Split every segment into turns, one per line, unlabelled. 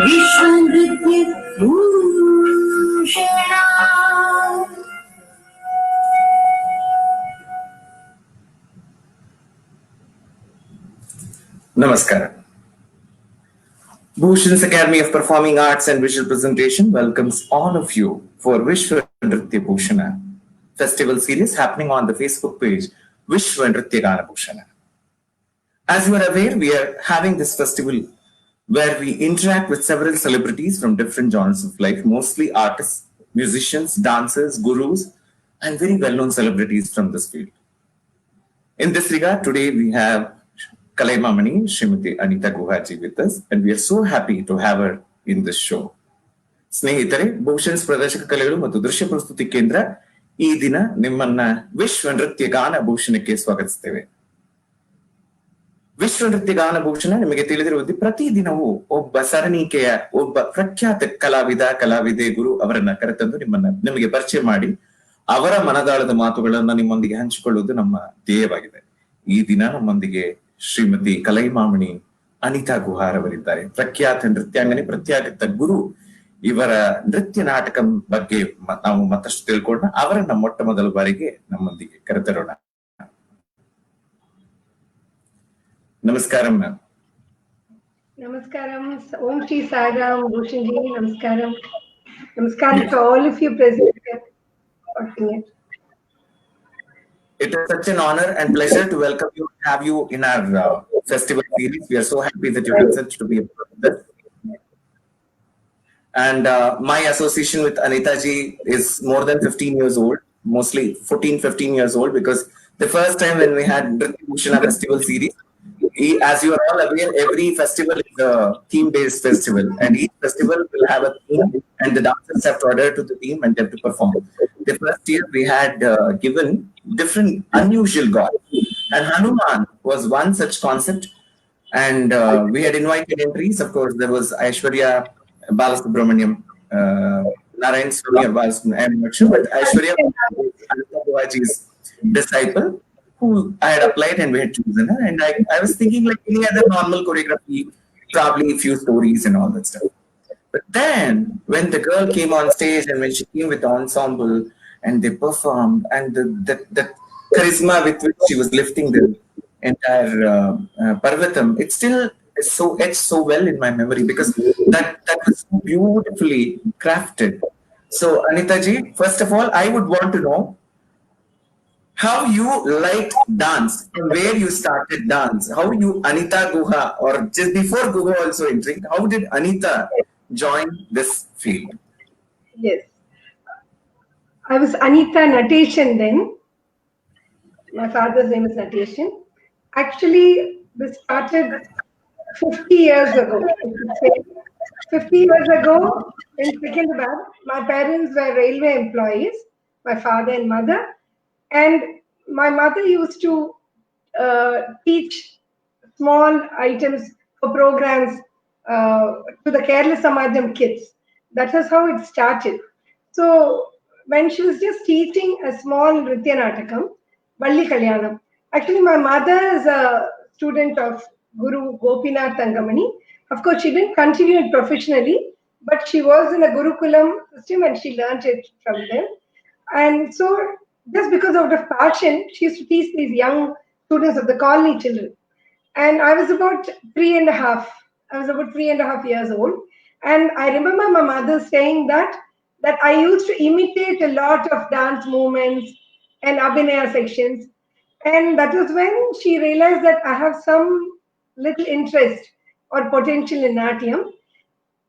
Vishwa Nruthya Bhushana. Namaskar. Bhushans Academy of Performing Arts and Visual Presentation welcomes all of you for Vishwa Nruthya Bhushana festival series happening on the Facebook page Vishwa Nruthya Bhushana. As you are aware, we are having this festival where we interact with several celebrities from different genres of life, mostly artists, musicians, dancers, gurus, and very well-known celebrities from this field. In this regard, today we have Kalaimamani, Smt.Anitha Guha with us, and we are so happy to have her in this show. ಸ್ನೇಹಿತರೆ, ಭೂಷನ್ಸ್ ಪ್ರದರ್ಶಕ ಕಲೆಗಳು ಮತ್ತು ದೃಶ್ಯ ಪ್ರಸ್ತುತಿ ಕೇಂದ್ರ ಈ ದಿನ ನಿಮ್ಮನ್ನ ವಿಶ್ವ ನೃತ್ಯ ಗಾನ ಭೂಷಣಕ್ಕೆ ಸ್ವಾಗತಿಸುತ್ತೇವೆ. ವಿಶ್ವ ನೃತ್ಯ ಗಾನ ಭೂಷಣ ನಿಮಗೆ ತಿಳಿದಿರುವುದು ಪ್ರತಿದಿನವೂ ಒಬ್ಬ ಸರಣಿಕೆಯ ಒಬ್ಬ ಪ್ರಖ್ಯಾತ ಕಲಾವಿದೆ ಗುರು ಅವರನ್ನ ಕರೆತಂದು ನಿಮಗೆ ಪರಿಚಯ ಮಾಡಿ ಅವರ ಮನದಾಳದ ಮಾತುಗಳನ್ನ ನಿಮ್ಮೊಂದಿಗೆ ಹಂಚಿಕೊಳ್ಳುವುದು ನಮ್ಮ ಧ್ಯೇಯವಾಗಿದೆ. ಈ ದಿನ ನಮ್ಮೊಂದಿಗೆ ಶ್ರೀಮತಿ ಕಲೈಮಾಮಣಿ ಅನಿತಾ ಗುಹಾರ್ ಅವರಿದ್ದಾರೆ. ಪ್ರಖ್ಯಾತ ನೃತ್ಯಾಂಗನೆ, ಪ್ರಖ್ಯಾತ ಗುರು. ಇವರ ನೃತ್ಯ ನಾಟಕ ಬಗ್ಗೆ ನಾವು ಮತ್ತಷ್ಟು ತಿಳ್ಕೊಳ್ಳೋಣ. ಅವರನ್ನ ಮೊಟ್ಟ ಮೊದಲ ಬಾರಿಗೆ ನಮ್ಮೊಂದಿಗೆ ಕರೆತರೋಣ. Namaskaram, ma'am.
Namaskaram. Om Shri Sairam, Bhushan ji. Namaskaram. Namaskaram to all of you present here.
It is such an honor and pleasure to welcome you, have you in our festival series. We are so happy that you accepted to be a part of this. And my association with Anita ji is more than 15 years old, mostly 14-15 years old, because the first time when we had Nritya Bhushana festival series, as you are all aware, every festival is a theme-based festival, and each festival will have a theme, and the dancers have to adhere to the theme and have to perform. The first year we had given different unusual gods, and Hanuman was one such concept, and we had invited entries. Of course, there was Aishwarya Balasubramaniam, Narayan Swami, I'm not sure, but Aishwarya Babaji's disciple, who I had applied and we had chosen her. And I was thinking like any other normal choreography, probably a few stories and all that stuff. But then when the girl came on stage and when she came with the ensemble and they performed, and the charisma with which she was lifting the entire Bhartnatyam, it still is so etched so well in my memory because that was so beautifully crafted. So Anita ji, first of all, I would want to know how you liked dance, from where you started dance, how you, Anita Guha, or just before Guha also entering, how did Anita join this field?
Yes. I was Anita Nateshan then. My father's name is Nateshan. Actually, this started 50 years ago. 50 years ago in Secunderabad, my parents were railway employees, my father and mother. And my mother used to teach small items for programs to the Kerala Samajam kids. That was how it started. So when she was just teaching a small Nritya Natakam, Valli Kalyanam. Actually, my mother is a student of Guru.Smt. Of course, she didn't continue it professionally, but she was in a Gurukulam system and she learned it from them. And so just because of the passion, she used to teach these young students of the colony children. And I was about 3.5. I was about 3.5 years old. And I remember my mother saying that I used to imitate a lot of dance movements and abhinaya sections. And that was when she realized that I have some little interest or potential in Natyam.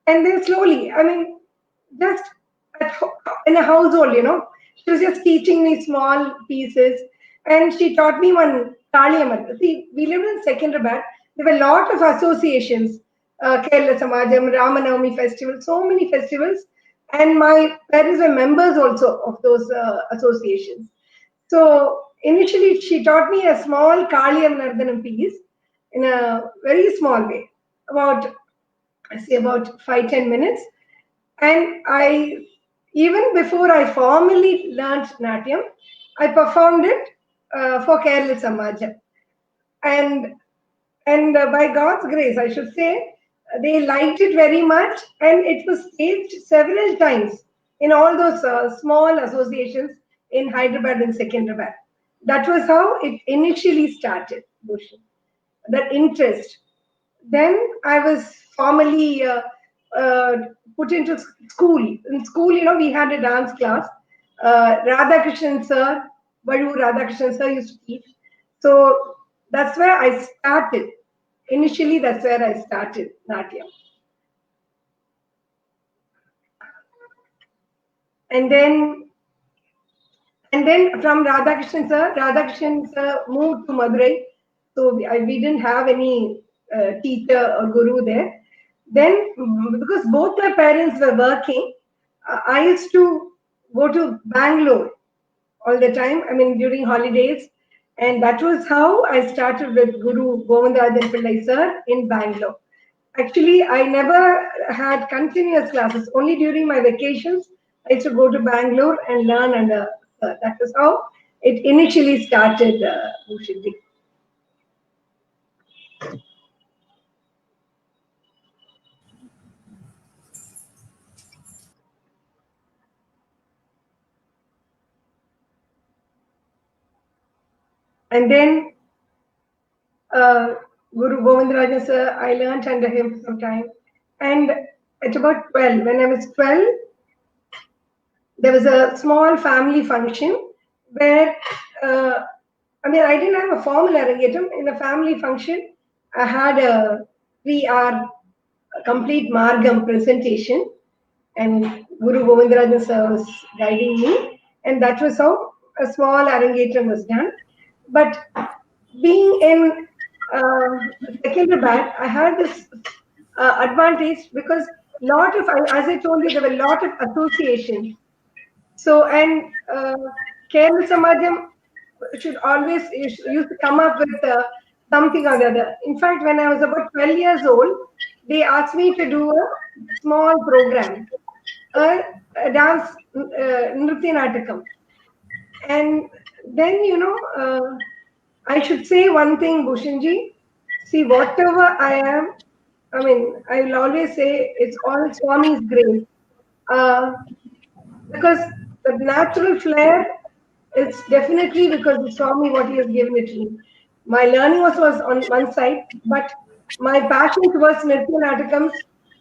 And then slowly, I mean, just in a household, she was just teaching me small pieces, and she taught me one Kaliyamad. See, we lived in Secunderabad. There were a lot of associations, Kerala Samajam, Ramanavami festival, so many festivals, and my parents were members also of those associations. So initially, she taught me a small Kaliyam Nardhanam piece in a very small way, about I say about 5-10 minutes. And I, even before I formally learned Natyam, I performed it for Kerala Samajam. And by God's grace, I should say, they liked it very much, and it was staged several times in all those small associations in Hyderabad and Secunderabad. That was how it initially started, Bhushan. That interest. Then I was formally uh, put into school. In school, we had a dance class. Radhakrishnan sir, Balu Radhakrishnan sir used to teach. So that's where I started. Initially, that's where I started Natyam. And then from Radhakrishnan sir moved to Madurai. So we didn't have any teacher or guru there. Then, because both my parents were working, I used to go to Bangalore all the time. I mean, during holidays. And that was how I started with Guru Govindarajan Pillai sir in Bangalore. Actually, I never had continuous classes. Only during my vacations, I used to go to Bangalore and learn under sir. That was how it initially started, Bhushanji. And then uh, Guru Govindarajan sir, I learned under him sometime. And at about 12, when I was 12, there was a small family function where, uh, I mean, I didn't have a formal arrangetum. In a family function, I had a 3 hour complete Margam presentation, and Guru Govindarajan sir was guiding me, and that was how a small arrangetum was done. But being in Secunderabad, I had this advantage because as I told you, there were a lot of associations. So, and Kerala Samajam should always used to come up with something or the other. In fact, when I was about 12 years old, they asked me to do a small program, a, a dance, Nrutya Natakam. And then, I should say one thing, Bhushanji. See, whatever I am, I mean, I will always say it's all Swami's grace. Uh, because the natural flair is definitely because the Swami, what he has given it to me. My learning was on one side, but my passion towards Nritya Natakams,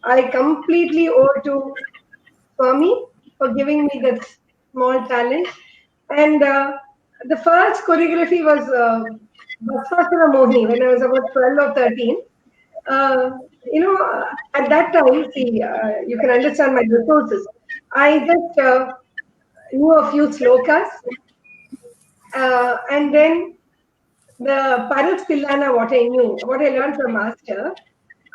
I completely owe to Swami for giving me that small talent. And the first choreography was Bhasmasura Mohini when I was about 12 or 13. Uh, at that time, see, you can understand my resources. I just knew a few slokas, and then the Paras Tilana, what I learned from master,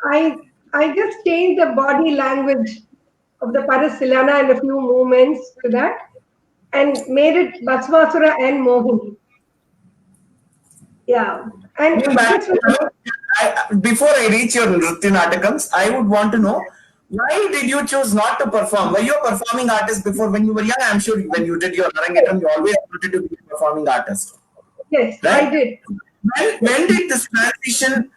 I I just changed the body language of the Paras Tilana and a few movements to that, and made it Basvasura and Mohini. Yeah, and
Going back,
this was
before I reach your Nritya Natakams, I would want to know why did you choose not to perform? Were you a performing artist before when you were young? I'm sure when you did your Arangetam, you always wanted to be a performing artist,
yes, I
right?
did.
When did this transition?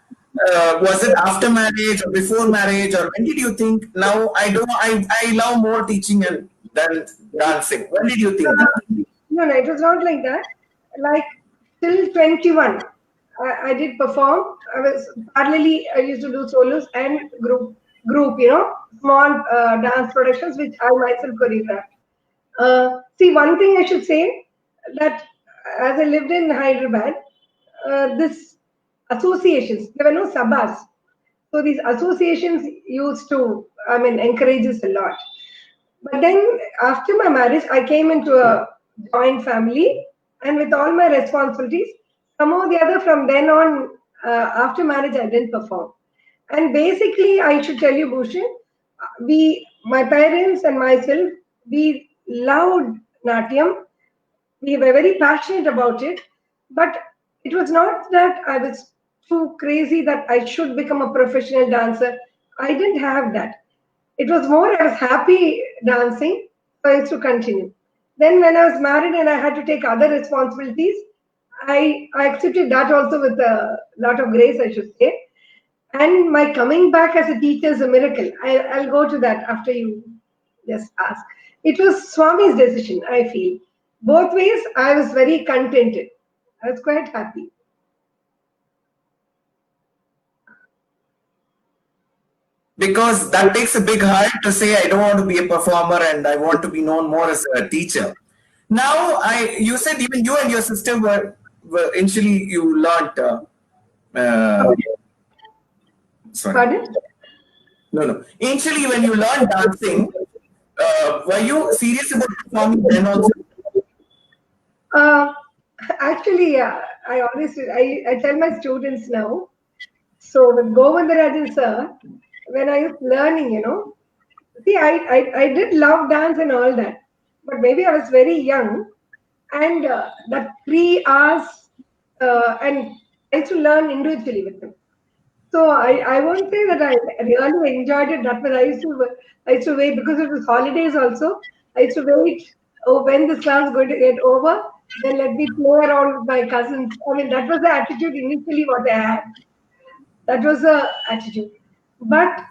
Was it after marriage or before marriage, or when did you think? Now I don't. I love more teaching and than dancing. When did you think that?
No, it was not like that. Like till 21, I did perform. I was parallelly, I used to do solos and group, small dance productions which I myself choreographed. See, one thing I should say that as I lived in Hyderabad, this associations, there were no sabas. So these associations used to, encourage us a lot. But then after my marriage, I came into a joint family, and with all my responsibilities, somehow or the other, from then on, after marriage, I didn't perform. And basically, I should tell you, Bhushan, my parents and myself, we loved Natyam. We were very passionate about it, but it was not that I was too crazy that I should become a professional dancer. I didn't have that. It was more I was happy dancing, so I used to continue. Then when I was married and I had to take other responsibilities, I accepted that also with a lot of grace, I should say. And my coming back as a teacher is a miracle. I'll go to that after you just ask. It was Swami's decision, I feel. Both ways, I was very contented. I was quite happy.
Because that takes a big heart to say I don't want to be a performer and I want to be known more as a teacher. Now, you said even you and your sister were initially you learned. Uh, sorry,
Pardon?
no. Initially, when you learned dancing, were you serious about performing then also?
Uh, Actually, I always I tell my students now. So with Govindarajan sir, when I was learning, see, I did love dance and all that, but maybe I was very young, and that 3 hours, and I used to learn individually with them. So I won't say that I really enjoyed it that much. I used to wait because it was holidays also. I used to wait. Oh, when this class is going to get over, then let me play around with my cousins. I mean, that was the attitude initially what I had. That was the attitude. But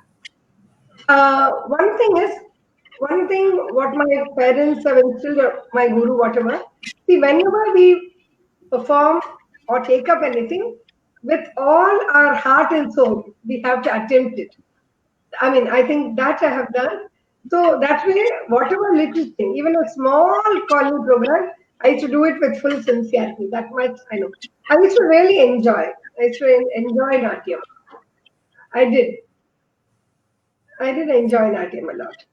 one thing what my parents have instilled, or my guru, whatever. See, whenever we perform or take up anything, with all our heart and soul, we have to attempt it. I mean, I think that I have done. So that way, whatever little thing, even a small calling program, I used to do it with full sincerity. That much I know. I used to really enjoy. I used to enjoy Natyam. I did. I did enjoy Natyam a lot.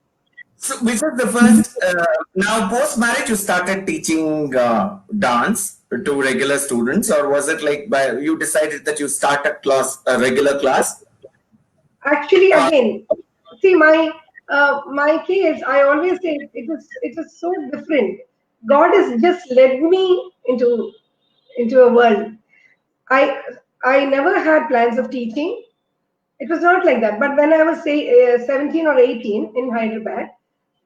So, which was the first? Now, post marriage, you started teaching dance to regular students, or was it like by you decided that you start a regular class?
Actually,
Uh,
again, see my case. I always say it is so different. God has just led me into a world. I I never had plans of teaching. It was not like that. But when I was say 17 or 18 in Hyderabad,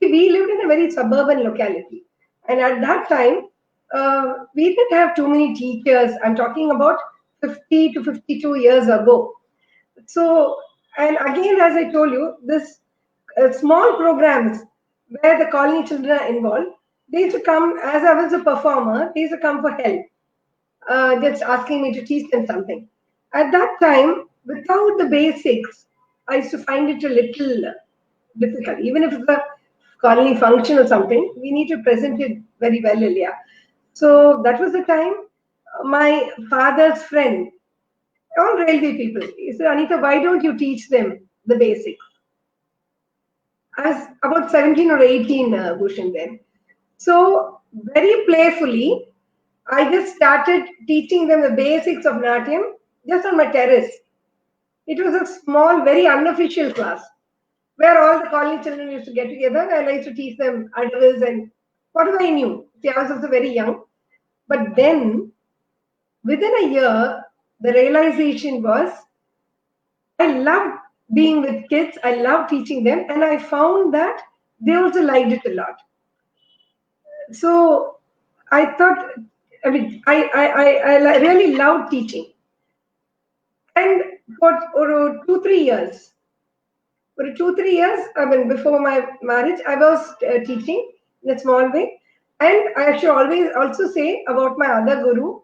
we lived in a very suburban locality, and at that time, we didn't have too many teachers. I'm talking about 50 to 52 years ago. So, and again, as I told you, this small programs where the colony children are involved, they used to come as I was a performer. They used to come for help, just asking me to teach them something. At that time, without the basics, I used to find it a little difficult. Even if it's a colony function or something, we need to present it very well, Ilya. So that was the time. My father's friend, all railway people, he said, Anita, why don't you teach them the basics? I was about 17 or 18, Bhushan then. So, very playfully, I just started teaching them the basics of Natyam just on my terrace. It was a small, very unofficial class where all the colony children used to get together and I used to teach them adults and whatever I knew. See, I was also very young. But then, within a year, the realization was I loved being with kids, I loved teaching them, and I found that they also liked it a lot. So I thought, I mean, I really loved teaching. And for 2, 3 years, for 2, 3 years, I mean, before my marriage, I was teaching in a small way. And I should always also say about my other guru,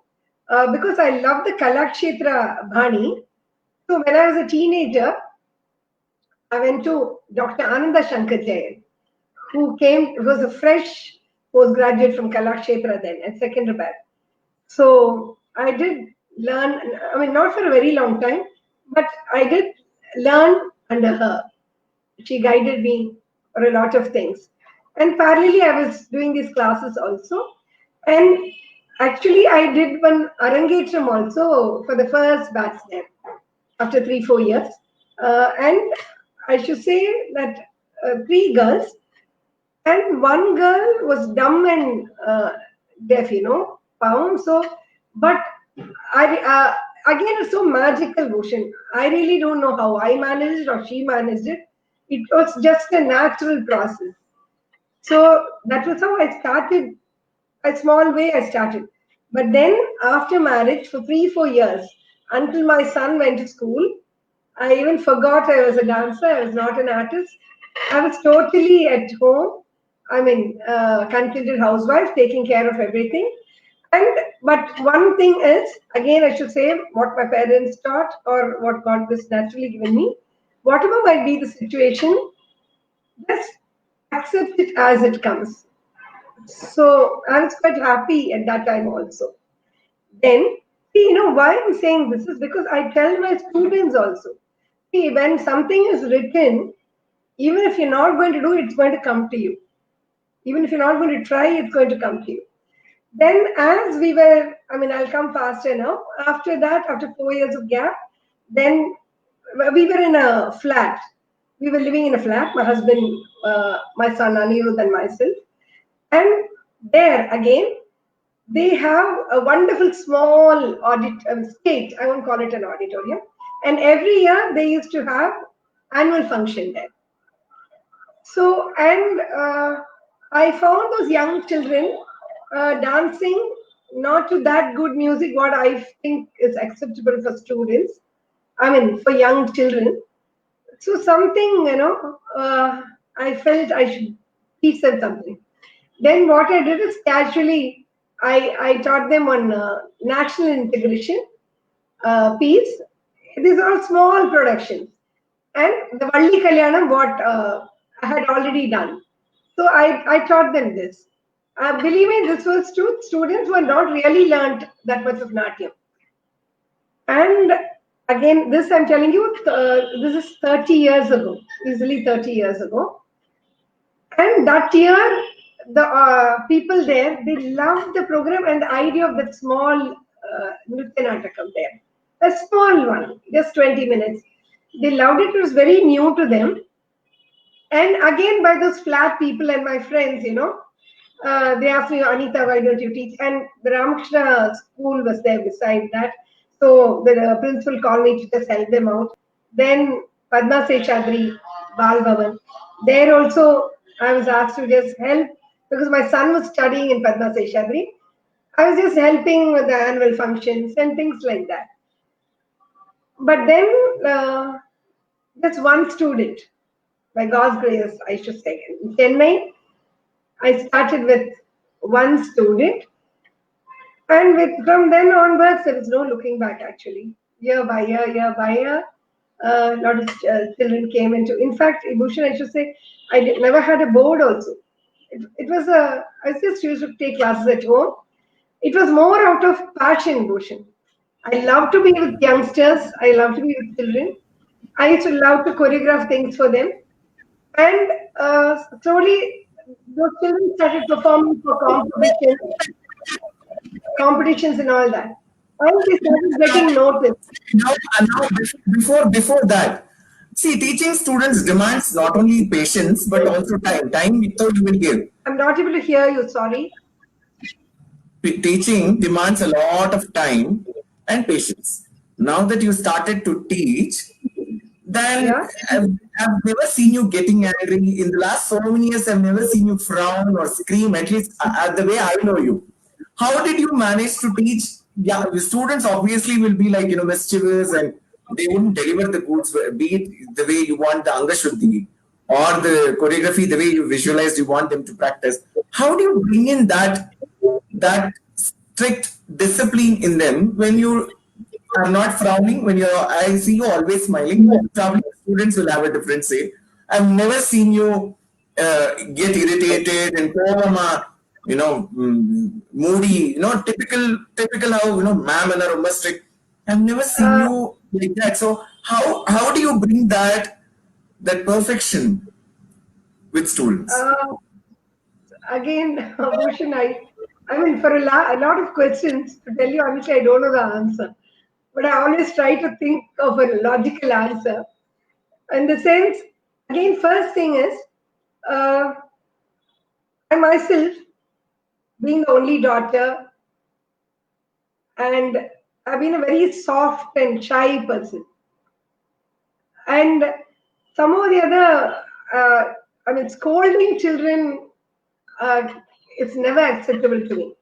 because I love the Kalakshetra Bhani. So when I was a teenager, I went to Dr. Ananda Shankar Jayan, who was a fresh postgraduate from Kalakshetra then at Secunderabad. So I did learn, I mean, not for a very long time, but I did learn under her. She guided me for a lot of things. And parallelly, I was doing these classes also. And actually, I did one Arangetram also for the first batch there after 3-4 years. And I should say that three girls, and one girl was dumb and deaf, pound. So, but I again, it's so magical, Bhushan. I really don't know how I managed it or she managed it. It was just a natural process. So that was how I started. A small way I started, but then after marriage for 3-4 years, until my son went to school, I even forgot I was a dancer. I was not an artist. I was totally at home. I mean, contented housewife, taking care of everything. And but one thing is, again, I should say what my parents taught or what God was naturally given me. Whatever might be the situation, just accept it as it comes. So I was quite happy at that time also. Then, see, why I'm saying this is because I tell my students also. See, when something is written, even if you're not going to do it, it's going to come to you. Even if you're not going to try, it's going to come to you. Then, as we were, I mean, I'll come faster now. After that, after 4 years of gap, then we were in a flat. We were living in a flat, my husband, my son Anirudh, and myself. And there again, they have a wonderful small state. I won't call it an auditorium. And every year they used to have annual function there. So, and I found those young children dancing not to that good music, what I think is acceptable for students. I mean, for young children. So something, I felt I should teach them something. Then what I did is casually, I taught them on national integration piece. These are all small productions. And the Valli Kalyanam, what I had already done. So I taught them this. Believe me, this was to students who had not really learned that much of Natyam. And again, this I'm telling you, this is 30 years ago, easily 30 years ago. And that year, the people there, they loved the program and the idea of that small Nritya Natakam there. A small one, just 20 minutes. They loved it. It was very new to them. And again, by those flat people and my friends, they asked me, Anita, why don't you teach? And the Ramakrishna school was there beside that. So the principal called me to just help them out. Then Padma Seshadri, Bal Bhavan. There also, I was asked to just help because my son was studying in Padma Seshadri. I was just helping with the annual functions and things like that. But then, just one student, by God's grace, I should say, in Chennai, I started with one student, and from then onwards, there was no looking back actually. Year by year, a lot of children came into. In fact, Bhushan, I should say, never had a board also. It was I just used to take classes at home. It was more out of passion, Bhushan. I love to be with youngsters. I love to be with children. I used to love to choreograph things for them. And slowly, those children started performing for competitions and all that. And they started getting noticed.
Now, before that, see, teaching students demands not only patience but also time. Time without you will give.
I'm not able to hear you, sorry.
Teaching demands a lot of time and patience. Now that you started to teach, then
Yeah.
I've never seen you getting angry. In the last so many years, I've never seen you frown or scream, at least the way I know you. How did you manage to teach? Yeah, the students obviously will be like, mischievous and they wouldn't deliver the goods, be it the way you want the Anga Shuddhi or the choreography, the way you visualized you want them to practice. How do you bring in that strict discipline in them when you are not frowning, when I see you always smiling? Probably students will have a different say. I've never seen you get irritated and moody, typical how, ma'am and are strict. I've never seen you like that. So how do you bring that perfection with students?
Uh, Again, Bhushan, I mean, for a lot of questions, to tell you honestly, I don't know the answer. But I always try to think of a logical answer. In the sense, again, first thing is, uh, I myself, being the only daughter, and I've been a very soft and shy person. And some or the other, I mean, scolding children, uh, it's never acceptable to me.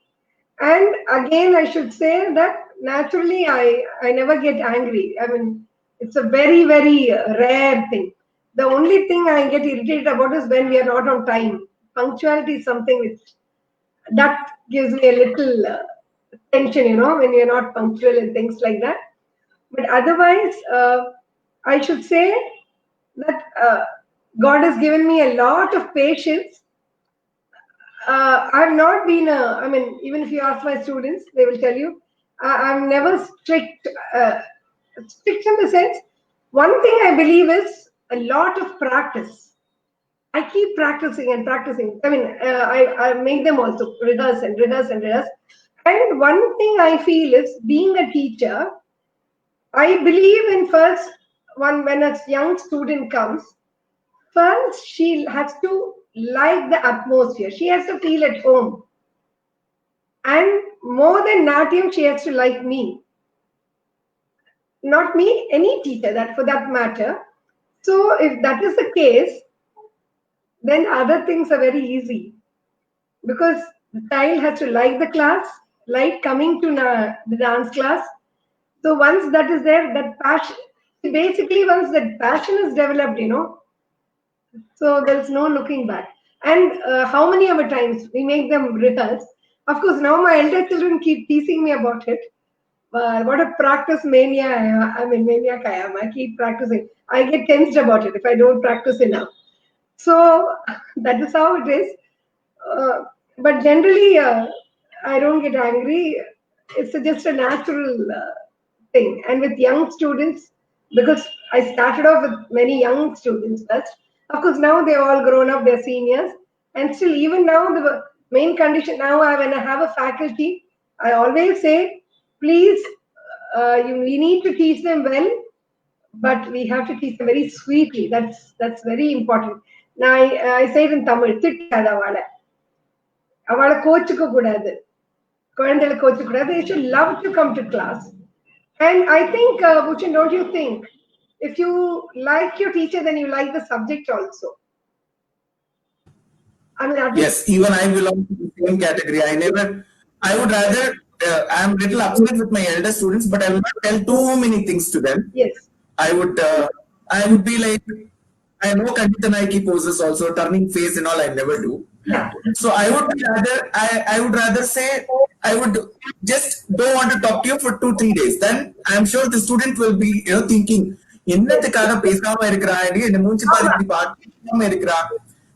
And again, I should say that naturally, I never get angry. I mean, it's a very, very rare thing. The only thing I get irritated about is when we are not on time. Punctuality is something which that gives me a little tension, when you're not punctual and things like that. But otherwise, I should say that God has given me a lot of patience. I've not been I mean, even if you ask my students, they will tell you, I'm never strict. Strict in the sense, one thing I believe is a lot of practice. I keep practicing and practicing. I mean, I make them also rehearse and rehearse and rehearse. And one thing I feel is being a teacher, I believe in first one when a young student comes, first she has to like the atmosphere. She has to feel at home. And more than Natyam, she has to like me. Not me, any teacher, that for that matter. So if that is the case, then other things are very easy because the child has to like the class, like coming to the dance class. So once that is there, that passion, basically once that passion is developed, so there's no looking back. And how many other times we make them rehearse. Of course, now my elder children keep teasing me about it. What a practice mania I mean, maniac I am. I keep practicing. I get tensed about it if I don't practice enough. So that is how it is. Uh, but generally, I don't get angry. It's just a natural thing. And with young students, because I started off with many young students first. Of course, now they're all grown up, they're seniors. And still, even now, the main condition now, when I have a faculty, I always say, please, we need to teach them well, but we have to teach them very sweetly. That's very important. Now, I say it in Tamil, திட்டாத அவளை அவளை கோச்சுக்க கூடாது குழந்தைகளை கோச்சுக்க கூடாது. They should love to come to class. And I think, Bhuchan, don't you think, if you like your teacher, then you like the subject also. I mean, at least,
Yes, even I belong to the same category. I would rather, I'm little upset with my elder students, but I will not tell too many things to them.
yes,
I would be like, I know Kandita Naiki poses also, turning face and all, I never do.
yeah,
So I would rather say, I would just don't want to talk to you for 2 3 days. Then I'm sure the student will be, thinking, என்னத்துக்காக பேசாம இருக்கிறான் என்ன மூஞ்சி பாரு இப்படி பார்க்காம இருக்கிறான்.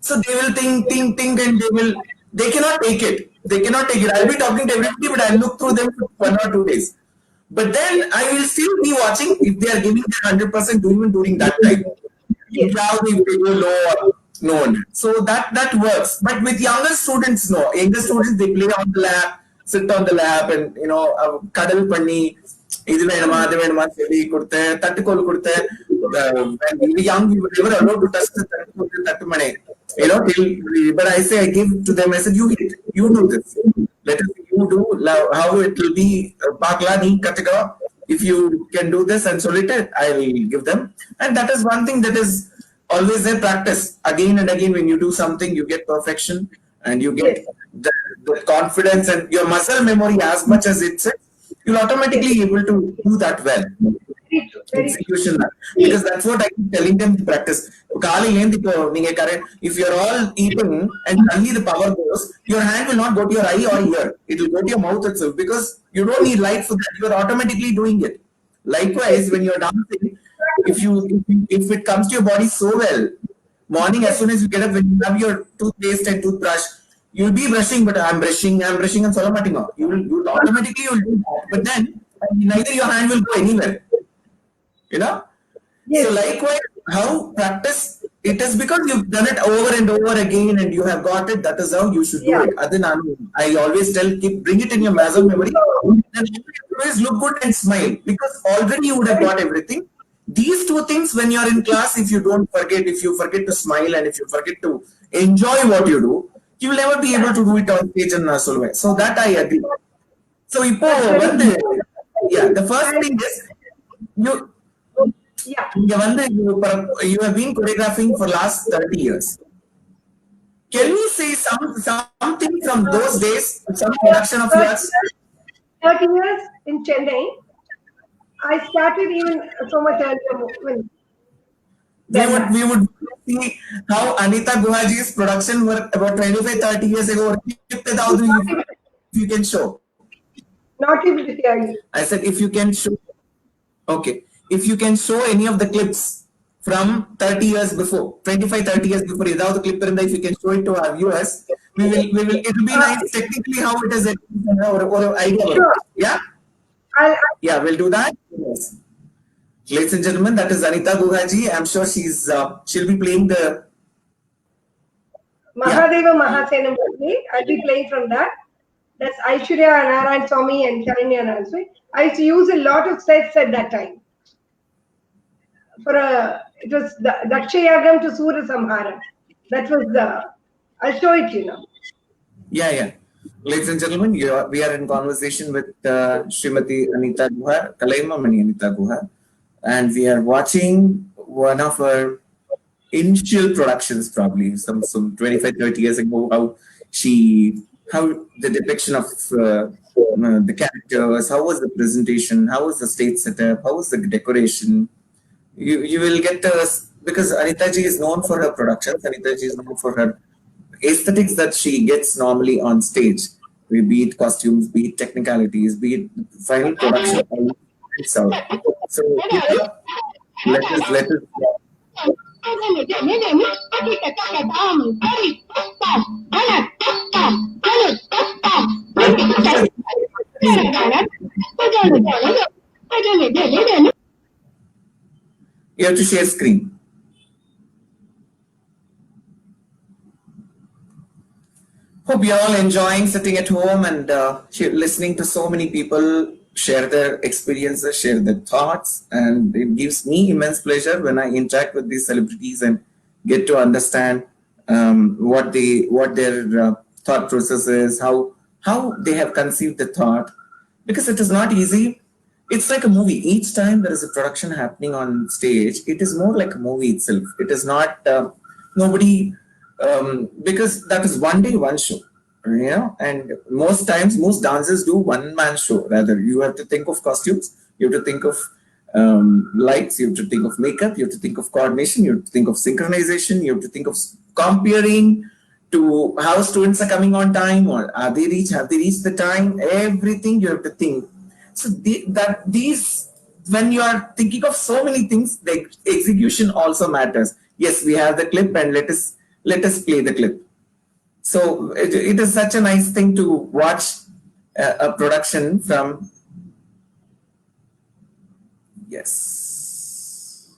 So they will think, and they cannot take it. They cannot take it. I'll be talking to everybody, but I'll look through them for 1 or 2 days. But then I will still be watching if they are giving their 100% even during that time.
yes,
Now if they go low or no one. So that works. But with younger students, no. Younger students, they play on the lap, sit on the lap, and cuddle பண்ணி இது வேணுமா அது வேணுமா சொல்லி கொடுத்து தட்டுக்கோல் கொடுத்து when we were young we were never allowed to touch the தட்டுமனை. But I say, I give to them, I said, you do this. Let us see you do how it will be. Pakla ni katika. If you can do this and solid it, I will give them. And that is one thing that is always their practice. Again and again, when you do something, you get perfection and you get
yes,
the confidence and your muscle memory as much as it's you'll automatically
yes.
able to do that well.
Very true, very true.
Execution, because that's what I keep telling them to practice. If you're all eating and suddenly the power goes, your hand will not go to your eye or ear. It will go to your mouth itself because you don't need light for that. You are automatically doing it. Likewise,
Yes,
when you're dancing, if it comes to your body so well, morning as
yes,
soon as you get up, when you have your toothpaste and toothbrush, you'll be brushing, but I'm brushing, and solamatima. You'll automatically you'll do that. But then neither your hand will go anywhere. you know. So
Yes.
likewise, how practice it is because you've done it over and over again and you have got it. That is how you should do
Yeah.
it. I always tell, bring it in your muscle memory. And always look good and smile because already you would have got everything. These two things, when you are in class, if you don't forget, if you forget to smile and if you forget to enjoy what you do, you will never be able to do it on stage and solve. So that I agree. So, இப்போ
That's very
வந்து,
good.
yeah, the first
And
thing is you
yeah.
you have been choreographing for last 30 years. Can you say something from those days, some production of
30
yours?
years, 30 years in Chennai. I started even so much earlier than that.
We would see how Anita Guhaji's production were about 25, 30 years ago. Or
Not able,
if you can show.
not able to hear you.
I said if you can show. Okay. If you can show any of the clips from 30 years before, 25, 30 years before, without the clip, if you can show it to our viewers, it will be
Uh,
nice technically how it is or idea.
sure.
Yeah?
I'll,
Yeah, we'll do that. Yes. Ladies and gentlemen, that is Anita Guhaji. I'm sure she'll be playing the, yeah.
Mahadeva Mahasenam movie. I'll be playing from that. That's Aishwarya Narayan Swami and Charanya Narayan Swami. I used to use a lot of sets at that time. It was Dakshayagam to Surya Samhara. That was I'll show it you now.
Yeah, yeah. Ladies and gentlemen, we are in conversation with Smt.Anitha Guha, Kalaimamani Anita Guha, and we are watching one of her initial productions, probably some 25, 30 years ago, how the depiction of the characters, how was the presentation, how was the stage setup, how was the decoration. You will get because Anita ji is known for her productions. Anita ji is known for her aesthetics that she gets normally on stage, be it costumes, be it technicalities, be it final production itself. So let us you have to share screen. Hope you're all enjoying sitting at home and listening to so many people share their experiences, share their thoughts, and it gives me immense pleasure when I interact with these celebrities and get to understand what their thought process is, how they have conceived the thought, because it is not easy. It's like a movie. Each time there is a production happening on stage, it is more like a movie itself. It is not nobody because that is one day one show, and most times most dancers do one man show. Rather, you have to think of costumes, you have to think of lights, you have to think of makeup, you have to think of coordination, you have to think of synchronization, you have to think of comparing to how students are coming on time, or have they reached the time, everything you have to think. So these when you are thinking of so many things, the execution also matters. Yes, we have the clip, and let us play the clip. So it is such a nice thing to watch a production from. Yes.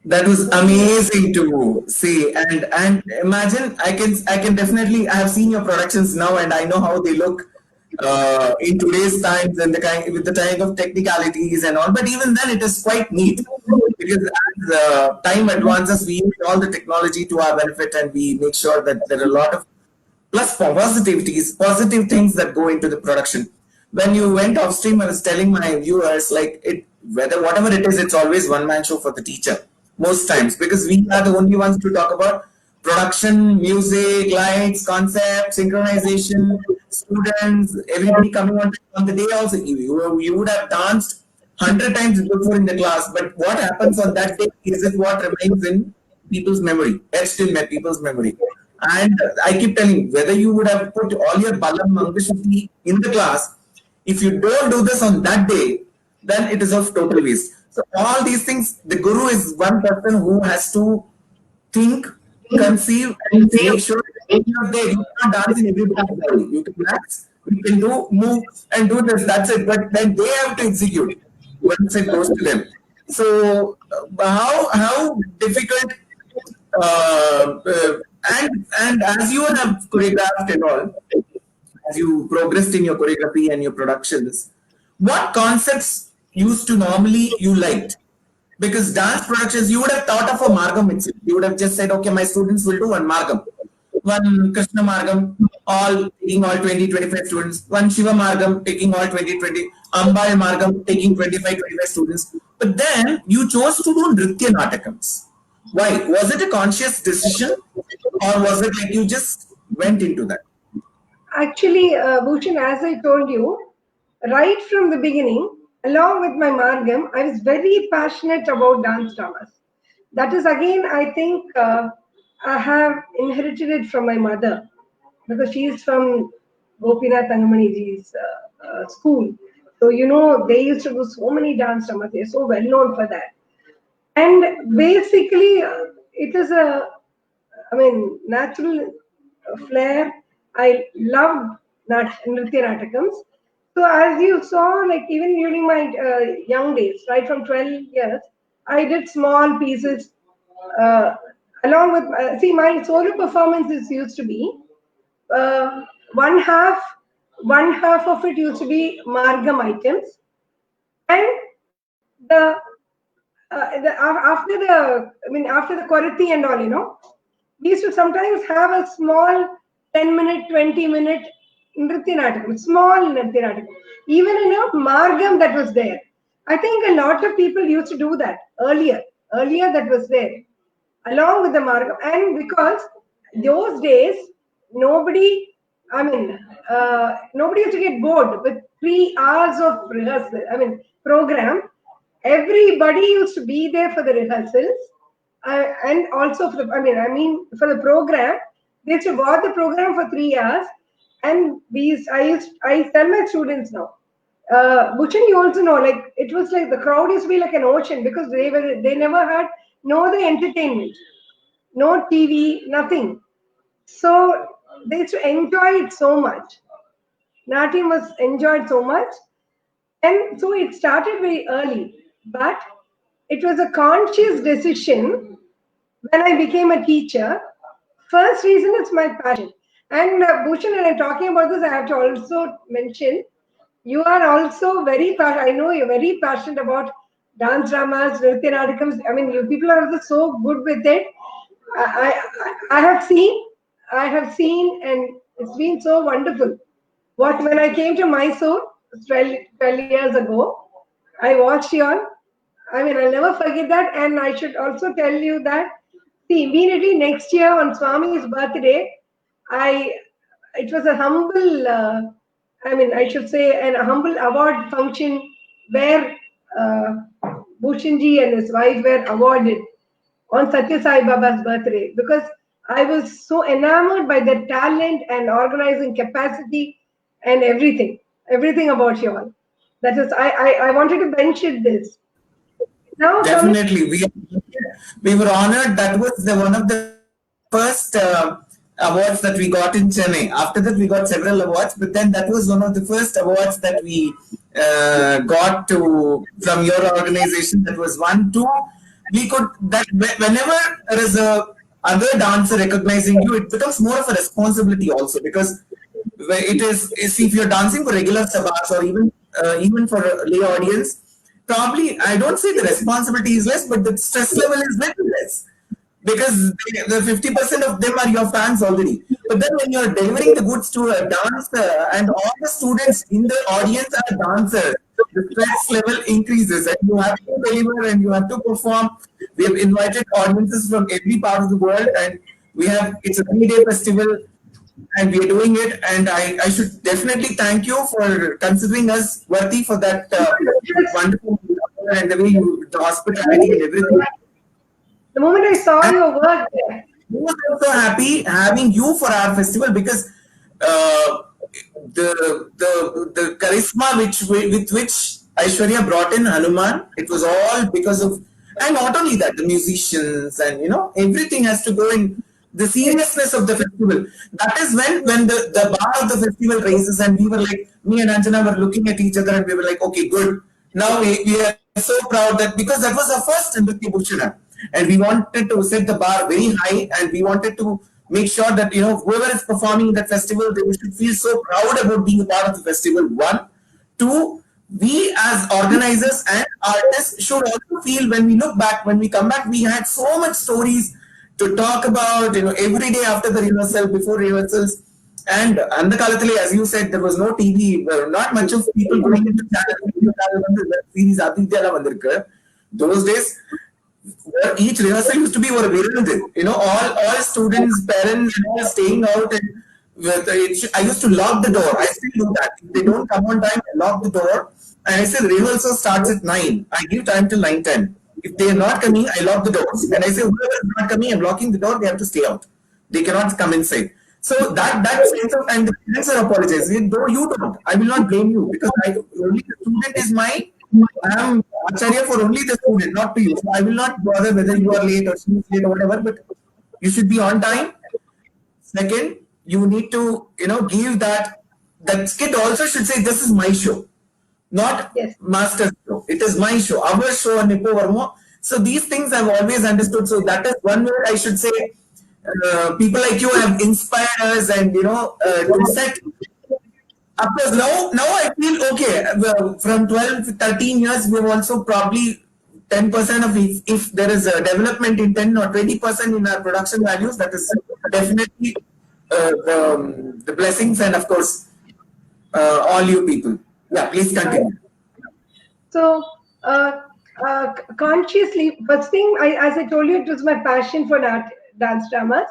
That was amazing to see, and imagine, I can definitely, I have seen your productions now, and I know how they look in today's times, and the kind, with the kind of technicalities and all. But even then, it is quite neat, because as time advances, we use all the technology to our benefit, and we make sure that there are a lot of plus positivities, positive things that go into the production. When you went off stream, I was telling my viewers, like, it, whether whatever it is, it's always one man show for the teacher most times, because we are the only ones to talk about production, music, lights, concept, synchronization, students, everybody coming on the day. Also, you would have danced 100 times before in the class, but what happens on that day is it what remains in people's memory, etched in people's memory. And I keep telling, whether you would have put all your Balam Mangashruti in the class, if you don't do this on that day, then it is of total waste. So all these things, the guru is one person who has to think, conceive, and make sure that when you're there, you cannot dance in everybody's body. You can dance, you can do, move, and do this, that's it. But then they have to execute once it goes to them. So how difficult, and as you have choreographed and all, as you progressed in your choreography and your productions, what concepts used to normally you liked? Because dance productions, you would have thought of a margam itself. You would have just said, okay, my students will do one margam, one Krishna margam, all taking all 20, 25 students, one Shiva margam taking all 20, 20, Ambai margam taking 25, 25 students. But then you chose to do Nritya Natakams. Why? Was it a conscious decision, or was it like you just went into that?
Actually, Bhushan, as I told you, right from the beginning, along with my Margam, I was very passionate about dance dramas. That is again, I think I have inherited it from my mother, because she is from Gopinath Tangamaniji's school. So, you know, they used to do so many dance dramas. They're so well known for that. And basically, it is a, I mean, natural flair. I loved Nritya Natakams. So as you saw, like even during my young days, right from 12 years, I did small pieces uh, along with, see, my solo performances used to be uh, one half, one half of it used to be Margam items, and the after the, I mean, after the Korati and all, you know, we used to sometimes have a small 10-minute, 20-minute Nritya Natakam, small Nritya Natakam. Even in a Margam that was there. I think a lot of people used to do that earlier. Earlier that was there, along with the Margam. And because those days, nobody, I mean, nobody used to get bored with 3 hours of rehearsal, I mean, program. Everybody used to be there for the rehearsals, and also for the, for the program. They used to watch the program for 3 hours, and I tell my students now, Bhuchan, you also know, like it was like the crowd used to be like an ocean, because they never had no other entertainment, no TV, nothing. So they used to enjoy it so much. Natyam was enjoyed so much, and so it started very early, but it was a conscious decision when I became a teacher. First reason is my passion. And Bhushan, and I'm talking about this, I have to also mention, you are also very passionate. I know you're very passionate about dance dramas, Nritya Natakams. I mean, you people are also so good with it. I have seen, and it's been so wonderful. What when I came to Mysore 12 years ago, I watched you all. I mean, I'll never forget that. And I should also tell you that, see, immediately next year on Swami's birthday, I it was a humble, I should say, a humble award function where Bhushanji and his wife were awarded on Satya Sai Baba's birthday, because I was so enamored by their talent and organizing capacity and everything about you all. That is, I wanted to mention this. Now coming,
Definitely, we were honored. That was one of the first awards that we got in Chennai. After that, we got several awards, but then that was one of the first awards that we got to from your organization. That was one. Two, we could that whenever there is a other dancer recognizing you, it becomes more of a responsibility also, because it is if you're dancing for regular sabas or even for a lay audience, probably I don't say the responsibility is less, but the stress level is little less, because the 50% of them are your fans already. But then when you're delivering the goods to a dancer and all the students in the audience are dancers, the stress level increases and you have to deliver and you have to perform. We have invited audiences from every part of the world, and it's a 3-day festival and we are doing it. And I should definitely thank you for considering us worthy for that wonderful and the way you, the hospitality and everything.
the moment I saw your work there,
We were also happy having you for our festival, because uh, the charisma with which Aishwarya brought in Hanuman, it was all because of, and not only that, the musicians and everything has to go in the seriousness of the festival. That is when the bar of the festival raises, and we were like, me and Anjana were looking at each other and we were like, okay, good. Now we are so proud that, because that was our first Nritya Bhushana, and we wanted to set the bar very high, and we wanted to make sure that whoever is performing in that festival, they should feel so proud about being a part of the festival. One, two, we as organizers and artists should also feel, when we look back, when we come back, we had so much stories to talk about, every day after the rehearsal, before rehearsals. And the Kalatale, as you said, there was no TV, not much of people going into channel series. Those days, each rehearsal used to be ஒரு விருந்து. All students, parents, all staying out, and I used to lock the door. I still do that. If they don't come on time, I lock the door, and I say the rehearsal starts at 9. I give time till 9:10. If they are not coming, I lock the doors, and I say whoever is not coming, I'm locking the door. They have to stay out. They cannot come inside. So that sense of, and the parents are apologizing. Though you don't, I will not blame you, because only the student is mine. I am Acharya for only the student, not to you. So I will not bother whether you are late or she is late or whatever, but you should be on time. Second, you need to, give that kid also should say, this is my show, not
yes,
master's show. It is my show, our show, and Nippo Varma. So these things I've always understood. So that is one way I should say, people like you have inspired us, and to set. Of course, now I feel okay. Well, from 12 to 13 years, we have also probably 10% of, if there is a development in 10 or 20% in our production values, that is definitely the blessings, and of course, all you people. Yeah, please
right.
continue.
So, consciously, first thing, as I told you, it was my passion for dance dramas.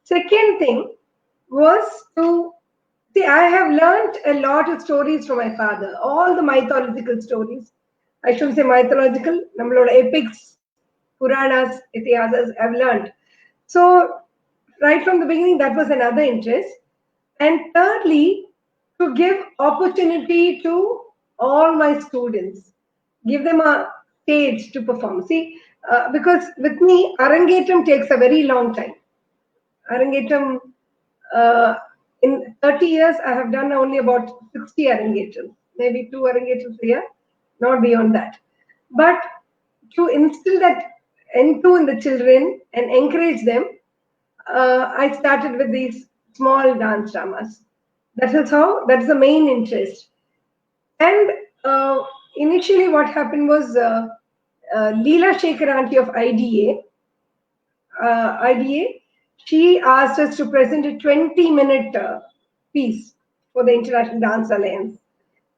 Second thing was to see, I have learned a lot of stories from my father, all the mythological stories. I shouldn't say mythological, nammaloda epics, Puranas, Itihasas, I've learned. So, right from the beginning, that was another interest. And thirdly, to give opportunity to all my students, give them a stage to perform. See, because with me, Arangetam takes a very long time. Arangetam, uh, in 30 years, I have done only about 60 Arangetams, maybe 2 Arangetams a year, not beyond that. But to instill that into in the children and encourage them, I started with these small dance dramas. That's the main interest. And initially, what happened was Leela Shekhar auntie of IDA, she asked us to present a 20-minute piece for the International Dance Alliance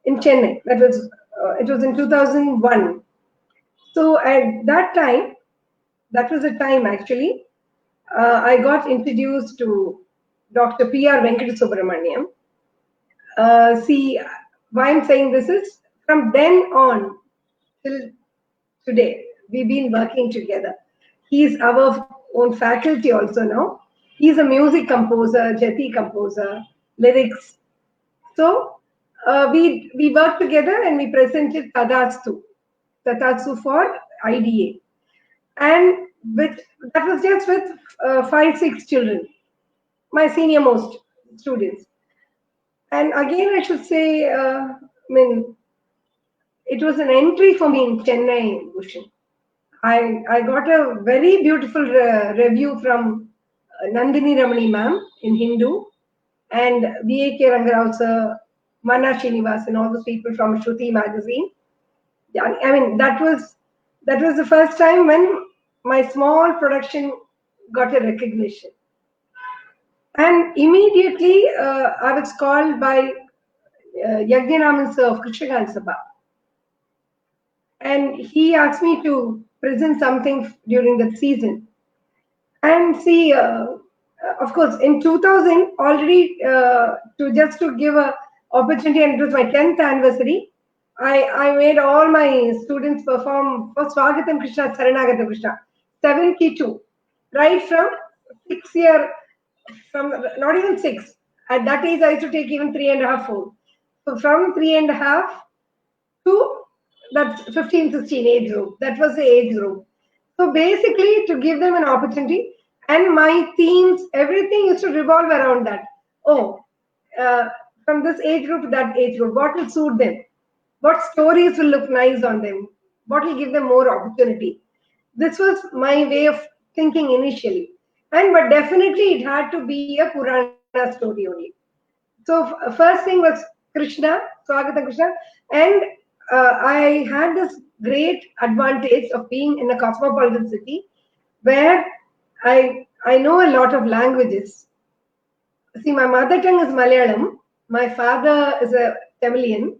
in Chennai. It was in 2001. So at that time, that was the time actually, I got introduced to Dr. P.R. Venkata see, why I'm saying this is from then on till today. We've been working together. He's our own faculty also now. He's a music composer, jati composer, lyrics. So we worked together and we presented Tadatsu for IDA, and with that was just with 5, 6 children, my senior most students. And again, I should say, it was an entry for me in Chennai, Bhushan. I got a very beautiful review from Nandini Ramani ma'am in Hindu, and V.A.K. Rangarao sir, Mana Srinivas, and all those people from Shruti magazine. Yeah, I mean that was the first time when my small production got a recognition. And immediately I was called by Yajnaraman sir of Krishnagan Sabha, and he asked me to present something during that season. And see, of course, in 2000, already to give a opportunity, and it was my 10th anniversary. I made all my students perform for Swagatam Krishna, Saranagatam Krishna, 72, right from 6 year, from not even 6. At that age, I used to take even 3.5, 4. So from 3.5 to that 15, 16 age group. That was the age group. So basically, to give them an opportunity, and my themes, everything used to revolve around that. Oh, uh, from this age group to that age group, what will suit them? What stories will look nice on them? What will give them more opportunity? This was my way of thinking initially. And but definitely it had to be a Purana story only. So first thing was Krishna, Swagata Krishna, and I had this great advantage of being in a cosmopolitan city where I know a lot of languages. See, my mother tongue is Malayalam. My father is a Tamilian.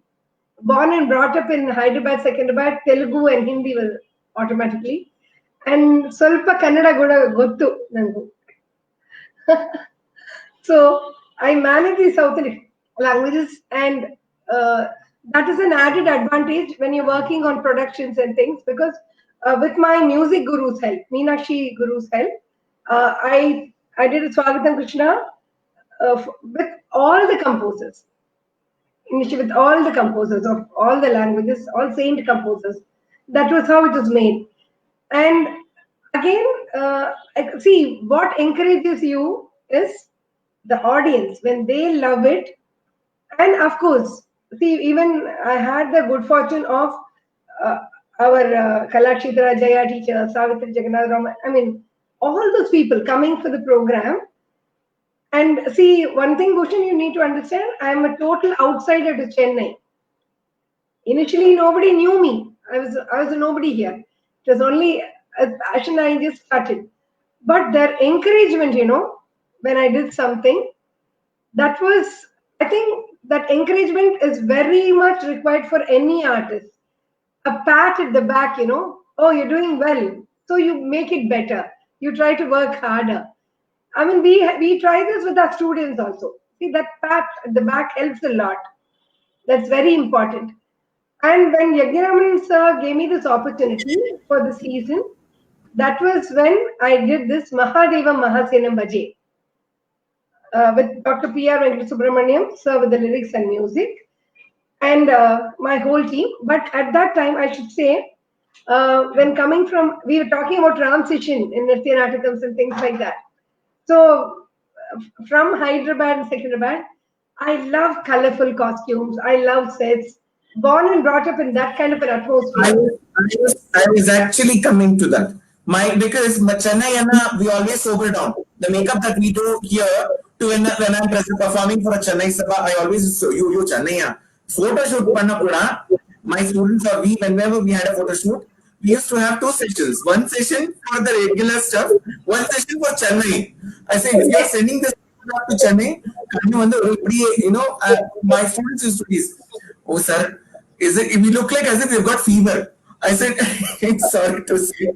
Born and brought up in Hyderabad, Secunderabad, Telugu and Hindi will automatically. And Solpa Kannada Guda Gottu Nangu. So I manage the South Indian languages, and uh, that is an added advantage when you're working on productions and things, because with my music guru's help, Meenakshi guru's help, I did a Swagatam Krishna with all the composers, initially with all the composers of all the languages, all saint composers. That was how it was made. And again, see, what encourages you is the audience when they love it. And of course, see, even I had the good fortune of uh, our Kalakshitra Jaya teacher, Savitri Jagannath Rama, I mean, all those people coming for the program. And see, one thing, Bhushan, you need to understand, I am a total outsider to Chennai. Initially, nobody knew me. I was a nobody here. It was only a passion I just started. But their encouragement, when I did something, that was, I think that encouragement is very much required for any artist. A pat at the back, oh, you're doing well. So you make it better. You try to work harder. I mean, we try this with our students also. See, that pat at the back helps a lot. That's very important. And when Yajnaraman sir gave me this opportunity for the season, that was when I did this Mahadeva Mahasenam Bhaje with Dr. P.R. Venkata Subramaniam, sir, with the lyrics and music, and my whole team. But at that time, I should say, when coming from, we were talking about transition in Nritya Natakams and things like that. So from Hyderabad and Secunderabad, I love colorful costumes. I love sets. Born and brought up in that kind of an atmosphere.
I was actually coming to that. Because Chennai we always sober down. The makeup that we do here to when I'm performing for a Chennai Sabha, I always you Chennai photo shoot panna kuda. My students or we, whenever we had a photo shoot, we used to have two sessions. One session for the regular stuff, one session for Chennai. I say if you are sending this to Chennai, my students used to be, oh sir, is it? We look like as if we've got fever. I said, sorry to say.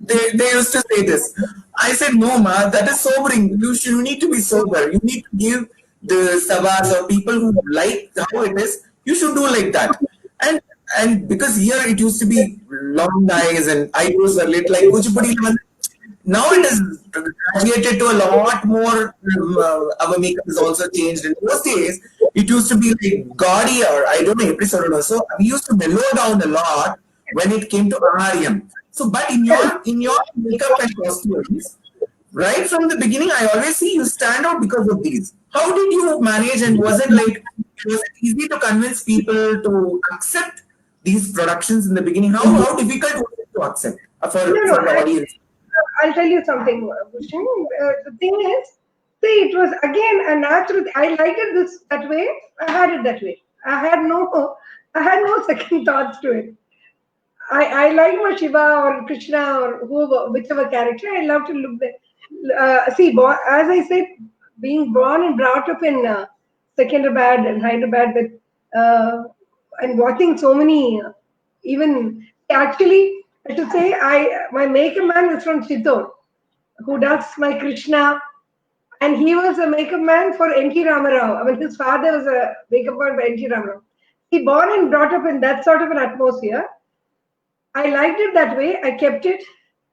They used to say this. I said, no, ma, that is sobering. You need to be sober. You need to give the sabas or people who like how it is. You should do like that. And and because here it used to be long eyes and eyebrows were lit like Kuchipudi. Now it has graduated to a lot more. Our makeup has also changed. In those days, it used to be like gaudier. I don't know episode or so. We used to mellow down a lot when it came to RRM. So, but in your makeup and costumes, right from the beginning, I always see you stand out because of these. How did you manage? And was it easy to convince people to accept these productions in the beginning? How difficult was it to accept
No, no.
for the audience?
I'll tell you something, Bhushan. The thing is, see, it was again a natural. I liked it this that way. I had it that way. I had no second thoughts to it. I like my Shiva or Krishna or whoever, whichever character. I love to look there. See, as I said, being born and brought up in Secunderabad and Hyderabad with and watching so many, even actually, I should say, my makeup man is from Chittor, who does my Krishna, and he was a makeup man for N.T. Ramarao. I mean, his father was a makeup man for N.T. Ramarao. He born and brought up in that sort of an atmosphere. I liked it that way. I kept it,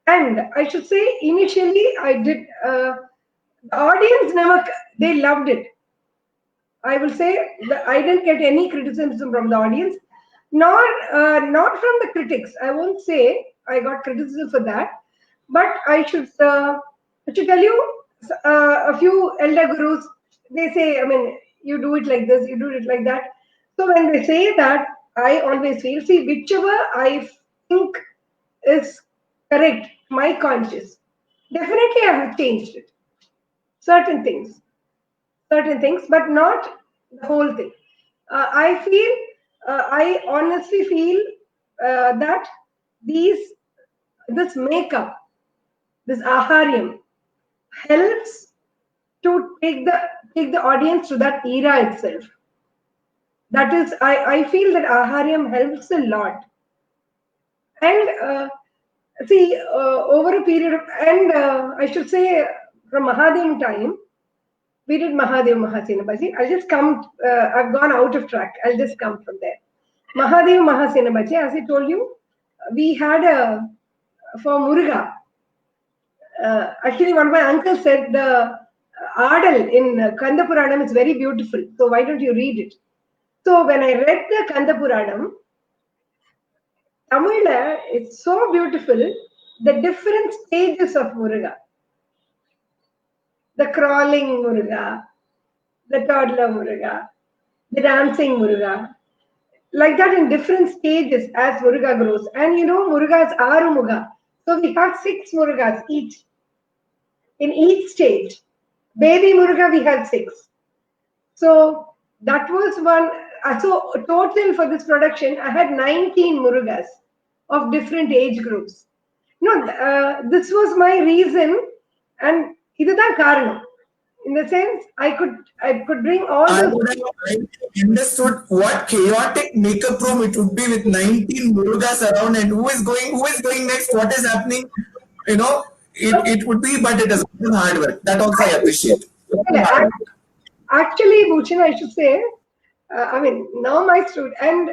and I should say initially I did. The audience never they loved it. I will say that I didn't get any criticism from the audience, nor not from the critics. I won't say I got criticism for that, but I should tell you a few elder gurus. They say, I mean, you do it like this, you do it like that. So when they say that, I always feel, see, whichever I think is correct, my conscious. Definitely, I have changed it. Certain things, certain things, but not the whole thing. I honestly feel that these, this makeup, this ahariam, helps to take the audience to that era itself. That is, I feel that ahariam helps a lot. And see, over a period of, and I should say, from Mahadev time, we did Mahadev Mahasenabaji. I'll just come, I've gone out of track. I'll just come from there. Mahadev Mahasenabaji, as I told you, we had for Muruga. Actually, one of my uncles said the Adal in Kanda Puranam is very beautiful. So why don't you read it? So when I read the Kanda Puranam, Tamil, it's so beautiful. The different stages of Muruga, the crawling Muruga, the toddler Muruga, the dancing Muruga, like that in different stages as Muruga grows. And you know, Muruga is Aru Muga. So we have 6 Murugas each in each stage. Baby Muruga, we had 6. So that was one. So total for this production, I had 19 Murugas of different age groups. No, this was my reason, and இதுதான் காரணம். In the sense, I could bring all
I
those.
would have understood what chaotic makeup room it would be with 19 Murugas around and who is going next, what is happening, you know, it would be, but it is hard work. That also I appreciate. Hard work.
Actually, Bhuchan, I should say, I mean, now my student, and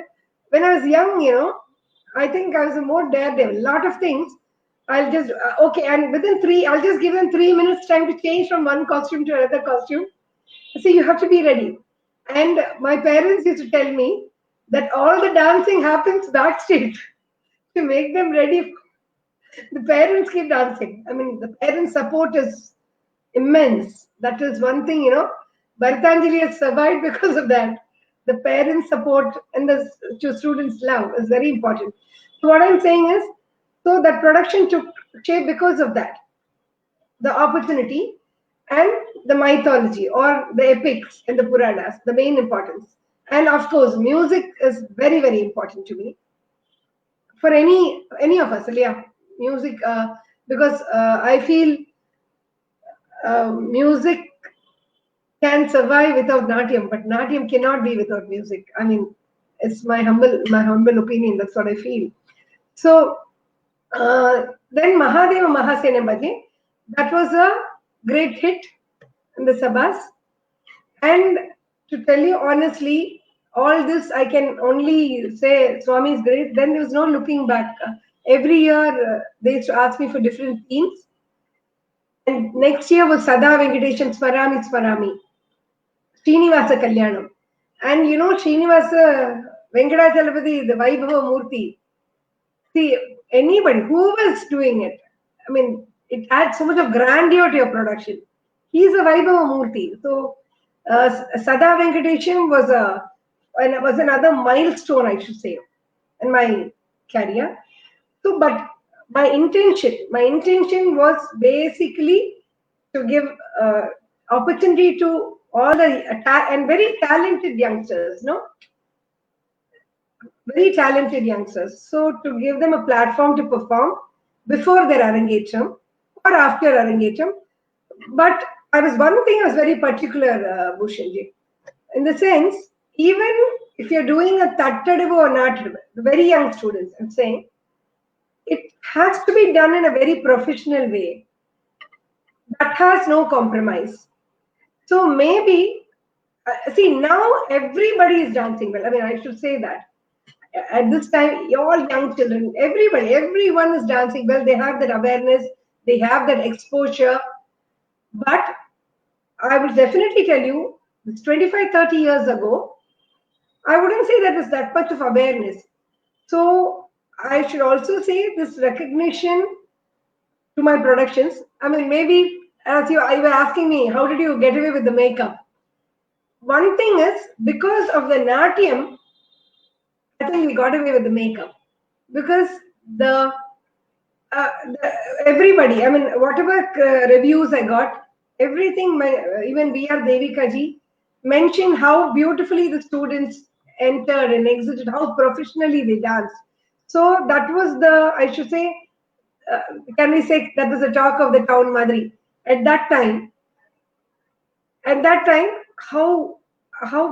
when I was young, you know, I think I was a more daredevil. A lot of things, I'll just, okay, and within 3, I'll just give them 3 minutes time to change from one costume to another costume. So you have to be ready. And my parents used to tell me that all the dancing happens backstage to make them ready. The parents keep dancing. I mean, the parents' support is immense. That is one thing, you know. Bhartanjali has survived because of that. The parents' support and the students' love is very important. So what I'm saying is, so that production took shape because of that. The opportunity and the mythology or the epics and the Puranas, the main importance. And of course, music is very, very important to me. For any of us, yeah, music, because I feel music can survive without Natyam, but Natyam cannot be without music. I mean, it's my humble opinion. That's what I feel. So then Mahadeva Mahasenabaji, that was a great hit in the Sabhas. And to tell you honestly, all this I can only say Swami is great. Then there was no looking back. Every year they used to ask me for different themes. And next year was Sada Venkatesham Smarami Smarami, Srinivasa Kalyanam. And you know, Srinivasa Venkatachalapati, the Vaibhava Murthy. See, anybody, who was doing it, I mean, it adds so much of grandeur to your production. He's a Vaibhava Murthy. So, Sada Venkatesham was another milestone, I should say, in my career. So, but my intention was basically to give opportunity to all the and very talented youngsters, no, very talented youngsters. So to give them a platform to perform before their Arangetram or after Arangetram. But one thing I was very particular, Bhushanji, in the sense, even if you're doing a Tattadavu or Nattadavu, the very young students, I'm saying, it has to be done in a very professional way. That has no compromise. So maybe, see, now everybody is dancing well. I mean, I should say that. At this time, all young children, everyone is dancing well. They have that awareness, they have that exposure. But I will definitely tell you, it's 25, 30 years ago, I wouldn't say that was that much of awareness. So I should also say this recognition to my productions. I mean, maybe as you were asking me, how did you get away with the makeup? One thing is, because of the Natyam, I think we got away with the makeup. Because the everybody, I mean, whatever reviews I got, everything, even VR Devika ji mentioned how beautifully the students entered and exited, how professionally they danced. So that was the, I should say, uh, can we say that was the talk of the town, Madri? At that time, how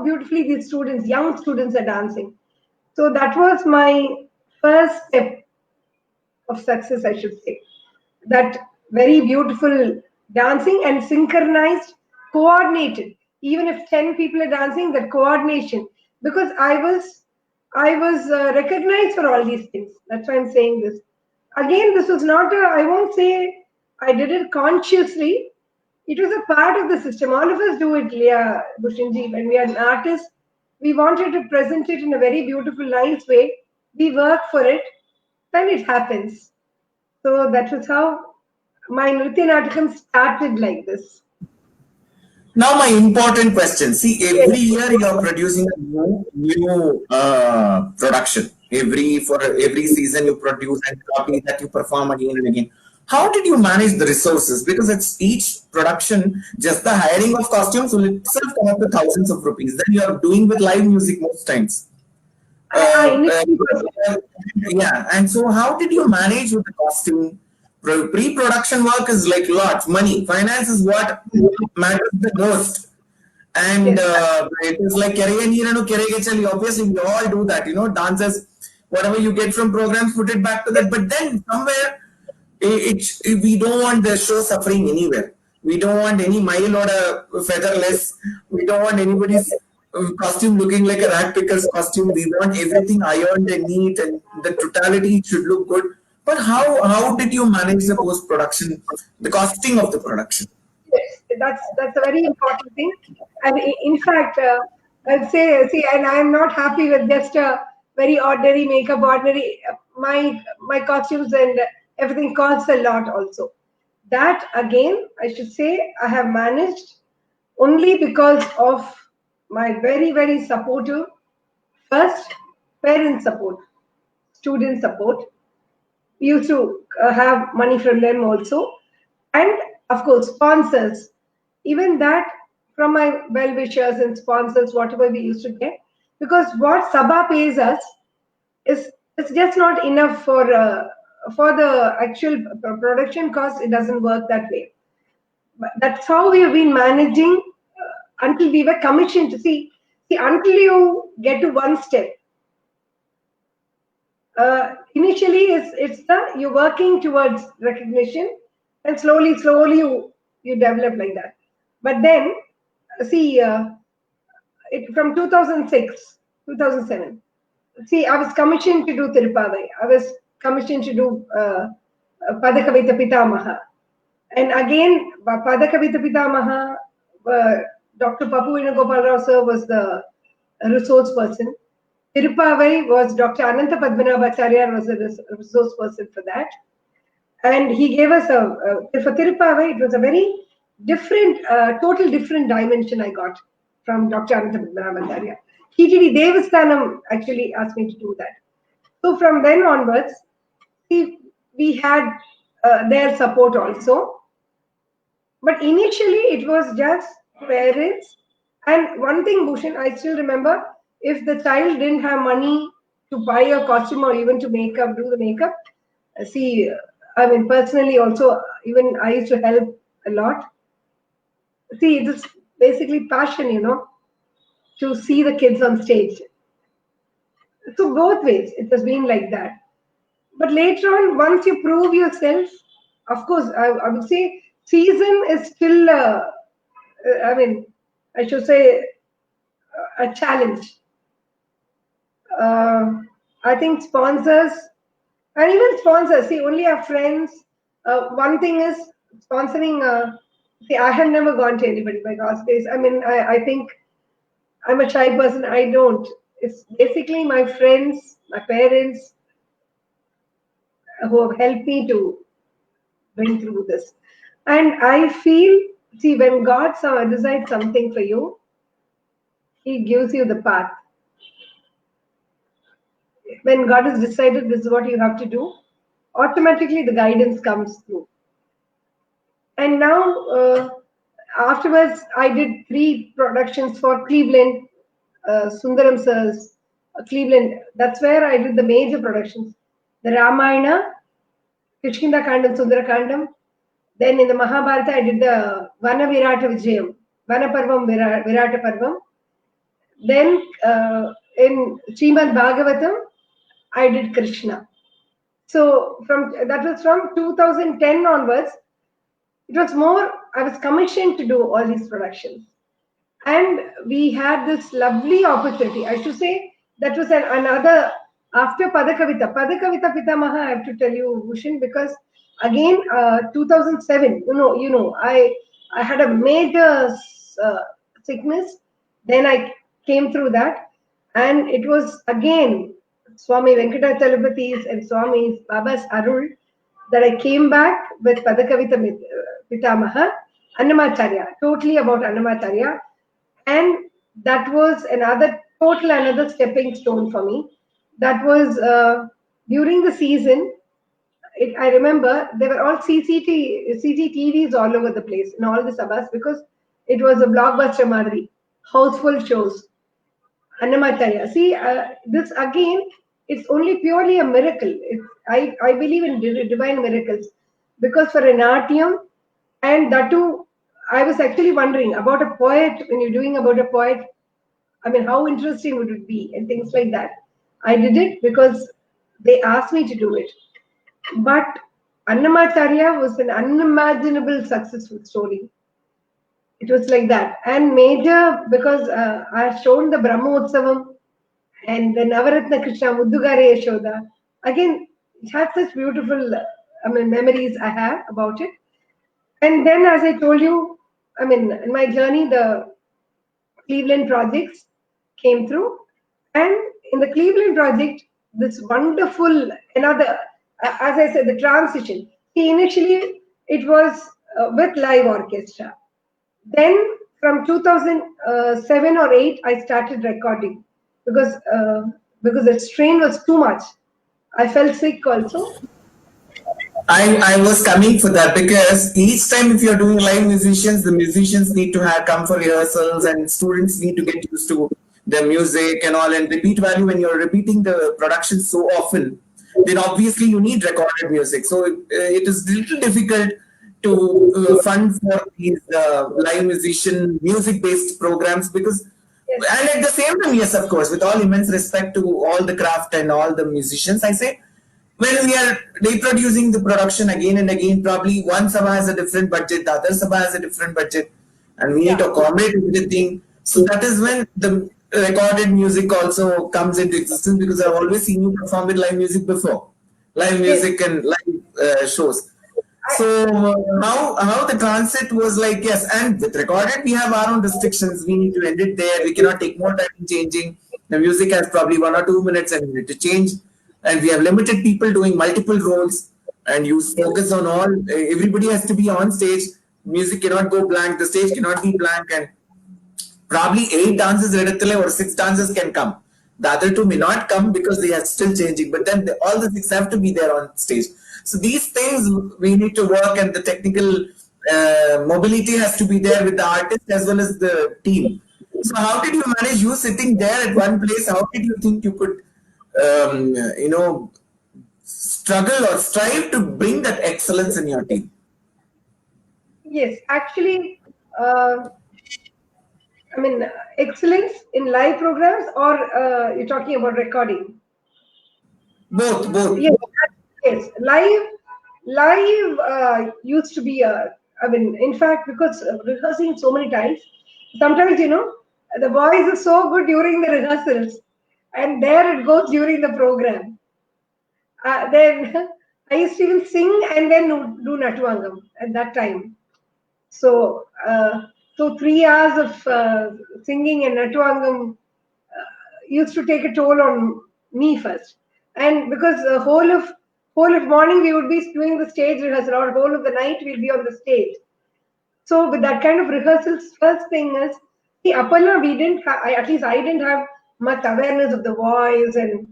beautifully these students, young students, are dancing. So that was my first step of success, I should say. That very beautiful dancing and synchronized, coordinated. Even if 10 people are dancing, that coordination. Because I was recognized for all these things. That's why I'm saying this. Again, this was not I won't say I did it consciously. It was a part of the system. All of us do it, Leah Bhushanji. When we are an artist, we wanted to present it in a very beautiful, nice way. We work for it, then it happens. So that was how my Nritya Natakam started like this.
Now, my important question. See,
Yes.
every year you are producing a new production. For every season you produce and copy that you perform again and again. How did you manage the resources? Because it's each production, just the hiring of costumes will itself come up to thousands of rupees. Then you are doing with live music most times.
I
Uh, uh,
initially was,
yeah, and so how did you manage with the costume? Pre-production work is like lot money. Finance is what matters the most, and
yes,
it is like obviously we all do that. Dances, whatever you get from programs, put it back to that. But then somewhere we don't want the show suffering anywhere. We don't want any mile or a featherless. We don't want anybody's costume looking like a rat picker's costume. We want everything ironed and neat, and the totality should look good. But how did you manage the post production, the costing of the production?
yes, that's a very important thing. And in fact, I'd say, see, and I'm not happy with just a very ordinary makeup, ordinary. My costumes and everything costs a lot also. That again, I should say, I have managed only because of my very, very supportive, first, parent support, student support. We used to have money from them also. And of course, sponsors. Even that from my well wishers and sponsors, whatever we used to get. Because what Sabha pays us is it's just not enough for the actual production cost. It doesn't work that way. But that's how we have been managing until we were commissioned to see until you get to one step. Initially it's the you're working towards recognition, and slowly you develop like that. But then see, from 2006 2007. See, I was commissioned to do Tirupavai. I was commissioned to do Padakavita Pitamaha. And again, Padakavita Pitamaha, Dr. Papu Venugopal Rao sir was the resource person. Tirupavai was Dr. Anantha Padmanabhacharya was the resource person for that. And he gave us for Tirupavai, it was a very different, total different dimension I got from Dr. Anantha Padmanabhacharya. TTD Devasthanam actually asked me to do that. So from then onwards, we had their support also. But initially, it was just parents. And one thing, Bhushan, I still remember, if the child didn't have money to buy a costume or even to do the makeup, see, I mean, personally also, even I used to help a lot. See, it is basically passion, to see the kids on stage. So both ways, it has been like that. But later on, once you prove yourself, of course, I would say season is still, I mean, I should say, a challenge. I think sponsors, and even sponsors, see, only our friends. One thing is sponsoring. See, I have never gone to anybody by God's grace. I mean, I think I'm a shy person. I don't. It's basically my friends, my parents, who have helped me to bring through this. And I feel, see, when God decides something for you, He gives you the path. When God has decided this is what you have to do, automatically the guidance comes through. And now, afterwards, I did 3 productions for Cleveland, Sundaram Sir's Cleveland. That's where I did the major productions. The Ramayana, Kishkinda Kandam, Sundara Kandam. Then in the Mahabharata, I did the Vana Virata Vijayam, Vana Parvam Virata Parvam. Then in Srimad Bhagavatam, I did Krishna. So that was from 2010 onwards. It was more, I was commissioned to do all these productions. And we had this lovely opportunity. I should say that was another, after Padakavita Pitamaha, I have to tell you, Bhushan, because again, 2007, I had a major sickness. Then I came through that. And it was again Swami Venkatachalamurti's and Swami's Baba's Arul that I came back with Padakavita Pitamaha, Annamacharya, totally about Annamacharya. And that was another stepping stone for me. That was during the season. I remember there were all CCTVs all over the place in all the sabhas because it was a blockbuster Madri, houseful shows. Annamacharya. See, this again, it's only purely a miracle. I believe in divine miracles because for an Natyam, and that too, I was actually wondering about a poet, when you're doing about a poet, I mean, how interesting would it be and things like that. I did it because they asked me to do it. But Annamacharya was an unimaginable successful story. It was like that. And major, because I have shown the Brahmotsavam and the Navaratna Krishna, Muddugare Yashoda. Again, it had such beautiful memories I have about it. And then, as I told you, I mean, in my journey, the Cleveland projects came through. And in the Cleveland project, this wonderful, as I said, the transition. See, initially, it was with live orchestra. Then, from 2007 or 8, I started recording because the strain was too much. I felt sick also.
I was coming for that because each time if you're doing live musicians, the musicians need to come for rehearsals and students need to get used to the music and all, and repeat value. When you're repeating the production so often, then obviously you need recorded music. So it is a little difficult to fund for these live musician music based programs because, and at the same time, yes, of course, with all immense respect to all the craft and all the musicians, I say, when we are reproducing the production again and again, probably one sabha has a different budget, the other sabha has a different budget, and we need to accommodate everything. So that is when recorded music also comes into existence, because I've always seen you perform with live music before, live
Yes,
music and live shows.
I,
So how the transit was like, yes, and with recorded we have our own restrictions. We need to end it there. We cannot take more time in changing. The music has probably 1 or 2 minutes, and we need to change. And we have limited people doing multiple roles, and you
yes,
focus on all. Everybody has to be on stage. Music cannot go blank. The stage cannot be blank, and probably 8 dances or 6 dances can come. The other two may not come because they are still changing, but then all the six have to be there on stage. So these things we need to work, and the technical mobility has to be there with the artist as well as the team. So how did you manage, you sitting there at one place? How did you think you could, you know, struggle or strive to bring that excellence in your team?
yes. Actually, I mean, excellence in live programs, or you're talking about recording?
Both, both.
Yes, yes. Live used to be. I mean, in fact, because rehearsing so many times, sometimes the voice is so good during the rehearsals, and there it goes during the program. Then I used to even sing and then do Natuvangam at that time. So, so 3 hours of singing and Natuvangam used to take a toll on me first. And because the whole of morning we would be doing the stage rehearsal, or whole of the night we'll be on the stage. So with that kind of rehearsals, first thing is, see, Apalla, we didn't have, at least I didn't have much awareness of the voice, and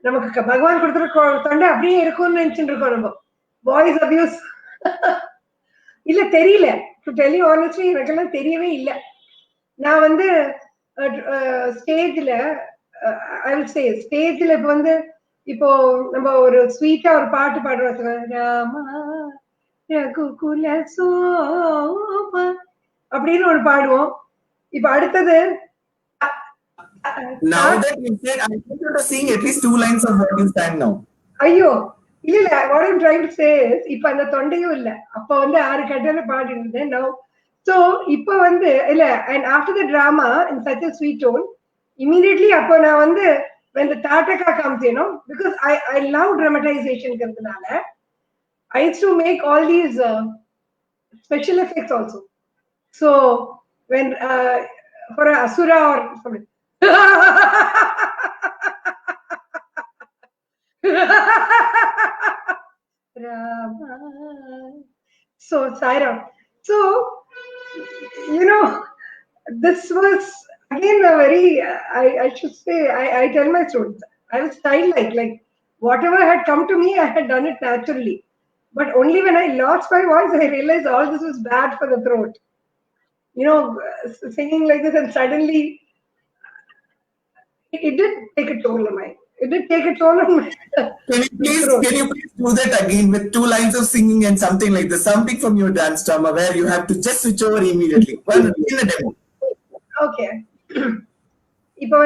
நமக்கு பகவான் கொடுத்துருக்க தொண்டை அப்படியே இருக்கும்னு நினைச்சுட்டு இருக்கோம் நம்ம voice abuse இல்ல தெரியல. டு டெல் யூ ஆனஸ்ட்லி எனக்கெல்லாம் தெரியவே இல்லை. நான் வந்து ஸ்டேஜ்ல ஐ வில் சே ஸ்டேஜ்ல இப்போ இப்போ நம்ம ஒரு ஸ்வீட்டா ஒரு பாட்டு பாடுறோம், ராமா ரகுகுல சோம அப்படின்னு ஒண்ணு பாடுவோம். இப்ப அடுத்தது
Now that you said, I want you to sing at least 2 lines of what you sang now.
ஐயோ இல்ல இல்ல, what I'm trying to say is, இப்ப அந்த தொண்டையும் இல்ல. அப்ப 6 கட்டல பாடிட்டு இருந்தேன். நவ சோ இப்ப இல்ல, and after the drama in such a sweet tone, immediately அப்ப நான் when the tataka comes, because I love dramatization ங்கிறதுனால I used to make all these special effects also. So when for a asura or something Rama. So, Saira. So, you know, this was again a very, I should say, I tell my students, I was childlike. Like, whatever had come to me, I had done it naturally. But only when I lost my voice, I realized all this was bad for the throat. Singing like this, and suddenly it did take a toll on my, it did take a toll on my throat.
Can you please do that again with 2 lines of singing and something like this, something from your dance drama where you have to just switch over immediately? Well, in a demo.
Okay. இப்போ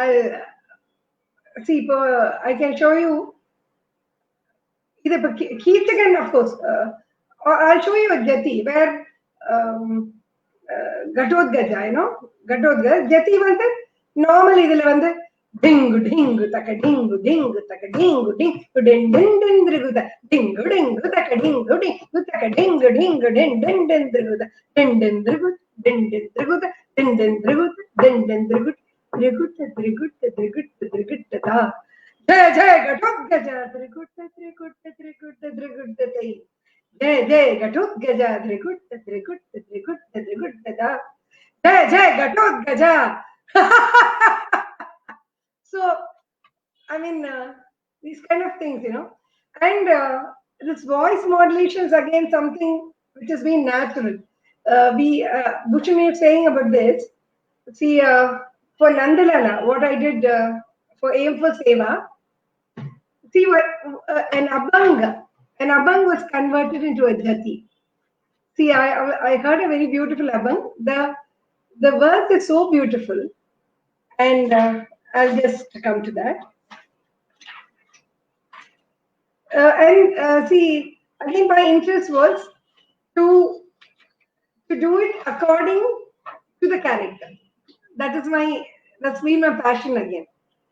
I see. இப்போ I can show you. இது இப்போ கீர்த்தகன், of course. I'll show you a jati where um, Gatodgaja, Gatodgaja. Jati normally இதுல dingu dingu taka dingu dingu taka dingu dingu din din din driguda dingu dingu taka dingu dingu taka dingu dingu din din din driguda din din drigut din din driguda din din drigut din din drigut drigut drigut drigut drigut ta jay jay Gatodgaja drigut drigut drigut drigut tai jay jay Gatodgaja drigut drigut drigut drigut ta jay jay Gatodgaja. So, I mean, these kind of things, and this voice modulation is again something which has been natural. Bhushan is saying about this. See, for Nandalala, what I did for Aim for Seva, see what an abang was converted into a jati. See, I heard a very beautiful abang. The verse is so beautiful, and I'll just come to that. And see, again, my interest was to do it according the character. That's been my passion again.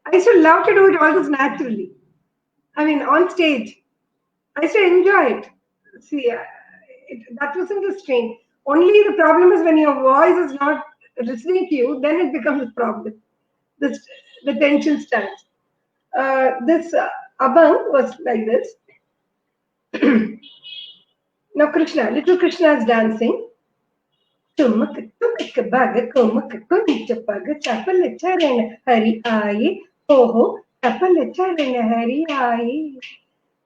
I used to love to do it all this naturally. I mean, on stage, I used to enjoy it. See, that wasn't the strain. Only the problem is when your voice is not listening to you, then it becomes a problem. This the tension starts. This Abang was like this. Now little Krishna is dancing. Tumuk tumuk bag kumuk kumik pag chapal charan hari aaye. Oh, chapal charan hari aaye.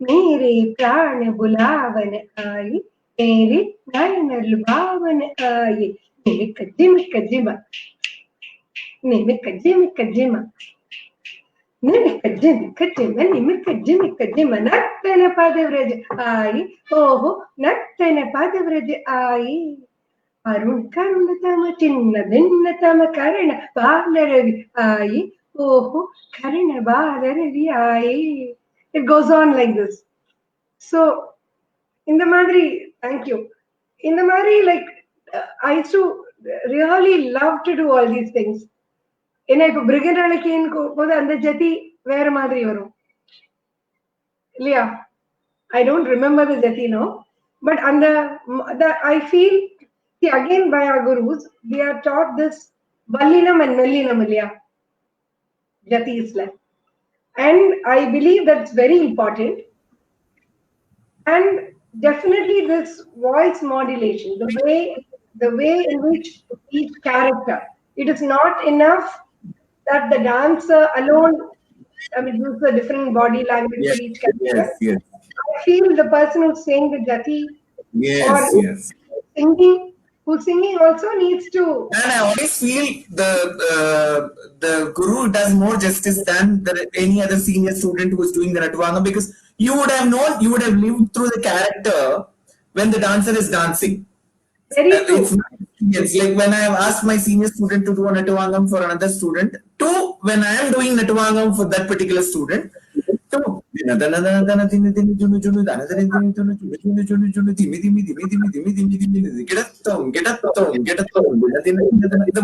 मेरे प्राण बुलावन आई तेरे नयन लुभावन आई निमिक जिमिक जिमा निमिक जिमिक जिमा निमिक जिमिक जिमा निमिक जिमिक जिमा नर्तन पदव्रज आई ओहो नर्तन पदव्रज आई अरुण करुणतम चिन्न भिन्नतम कर्ण बालरवि आई ओहो कर्ण बालरवि आई. It goes on like this. So, in the Madri, thank you. In the Madri, like, I used to really love to do all these things. In a brigade alakeen ko poda and the jati where Madri varum. Liya, I don't remember the jati now, but under the I feel, see, again by our gurus, we are taught this Vallinam and Mellinam Liya. Jati is like. And I believe that's very important. And definitely this voice modulation, the way in which each character, it is not enough that the dancer alone, I mean, use a different body language for
Yes,
each character.
yes, yes,
I feel the person who's saying the jati or
yes, yes.
who's singing also needs to.
And I always feel the guru does more justice than any other senior student who is doing the Natvanga, because you would have known, you would have lived through the character when the dancer is dancing.
Very true.
It's like when I have asked my senior student to do a Natvangam for another student, to when I am doing Natvangam for that particular student, to the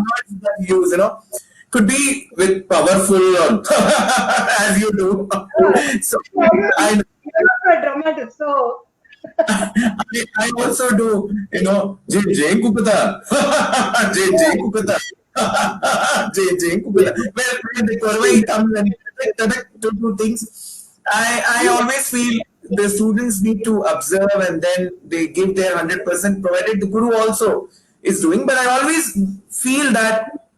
words that you use, could be with powerful or as you do. So I
You're a dramatist, so
I also do, Jay Kukuta, Jay Kukuta, Jay Kukuta. When the Korvai comes and to do things, I always feel the students need to observe and then they give their 100%, provided the guru also is doing. But I always feel that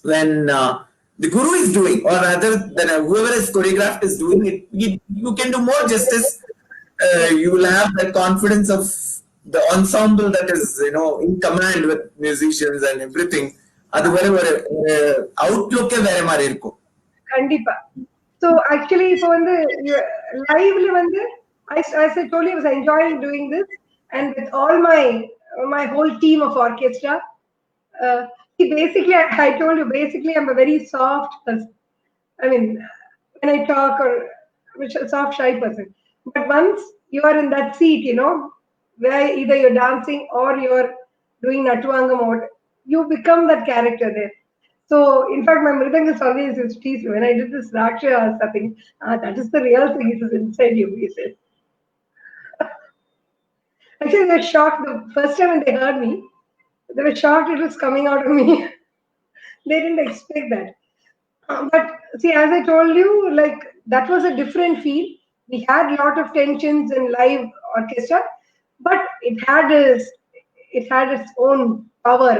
when the guru is doing, or rather than whoever is choreographed is doing it, you can do more justice. You will have that confidence of the ensemble that is, in command with musicians and everything. அது வரை ஒரு அவுட்லுக்கே வேற மாதிரி இருக்கும்.
கண்டிப்பா. So actually இப்போ வந்து லைவ்ல வந்து as I told you, I was enjoying doing this, and with all my whole team of orchestra. Basically, I told you, basically I'm a very soft person. I mean, when I talk, or which a soft, shy person. But once you are in that seat, where either you're dancing or you're doing Natvanga mode, you become that character there. So, in fact, my mridanga always used to tease me when I did this Raksha or something. That is the real thing. It is inside you, he said. Actually, they were shocked the first time when they heard me. They were shocked it was coming out of me. They didn't expect that. But see, as I told you, like that was a different feel. We had a lot of tensions in live orchestra, but it had its own power.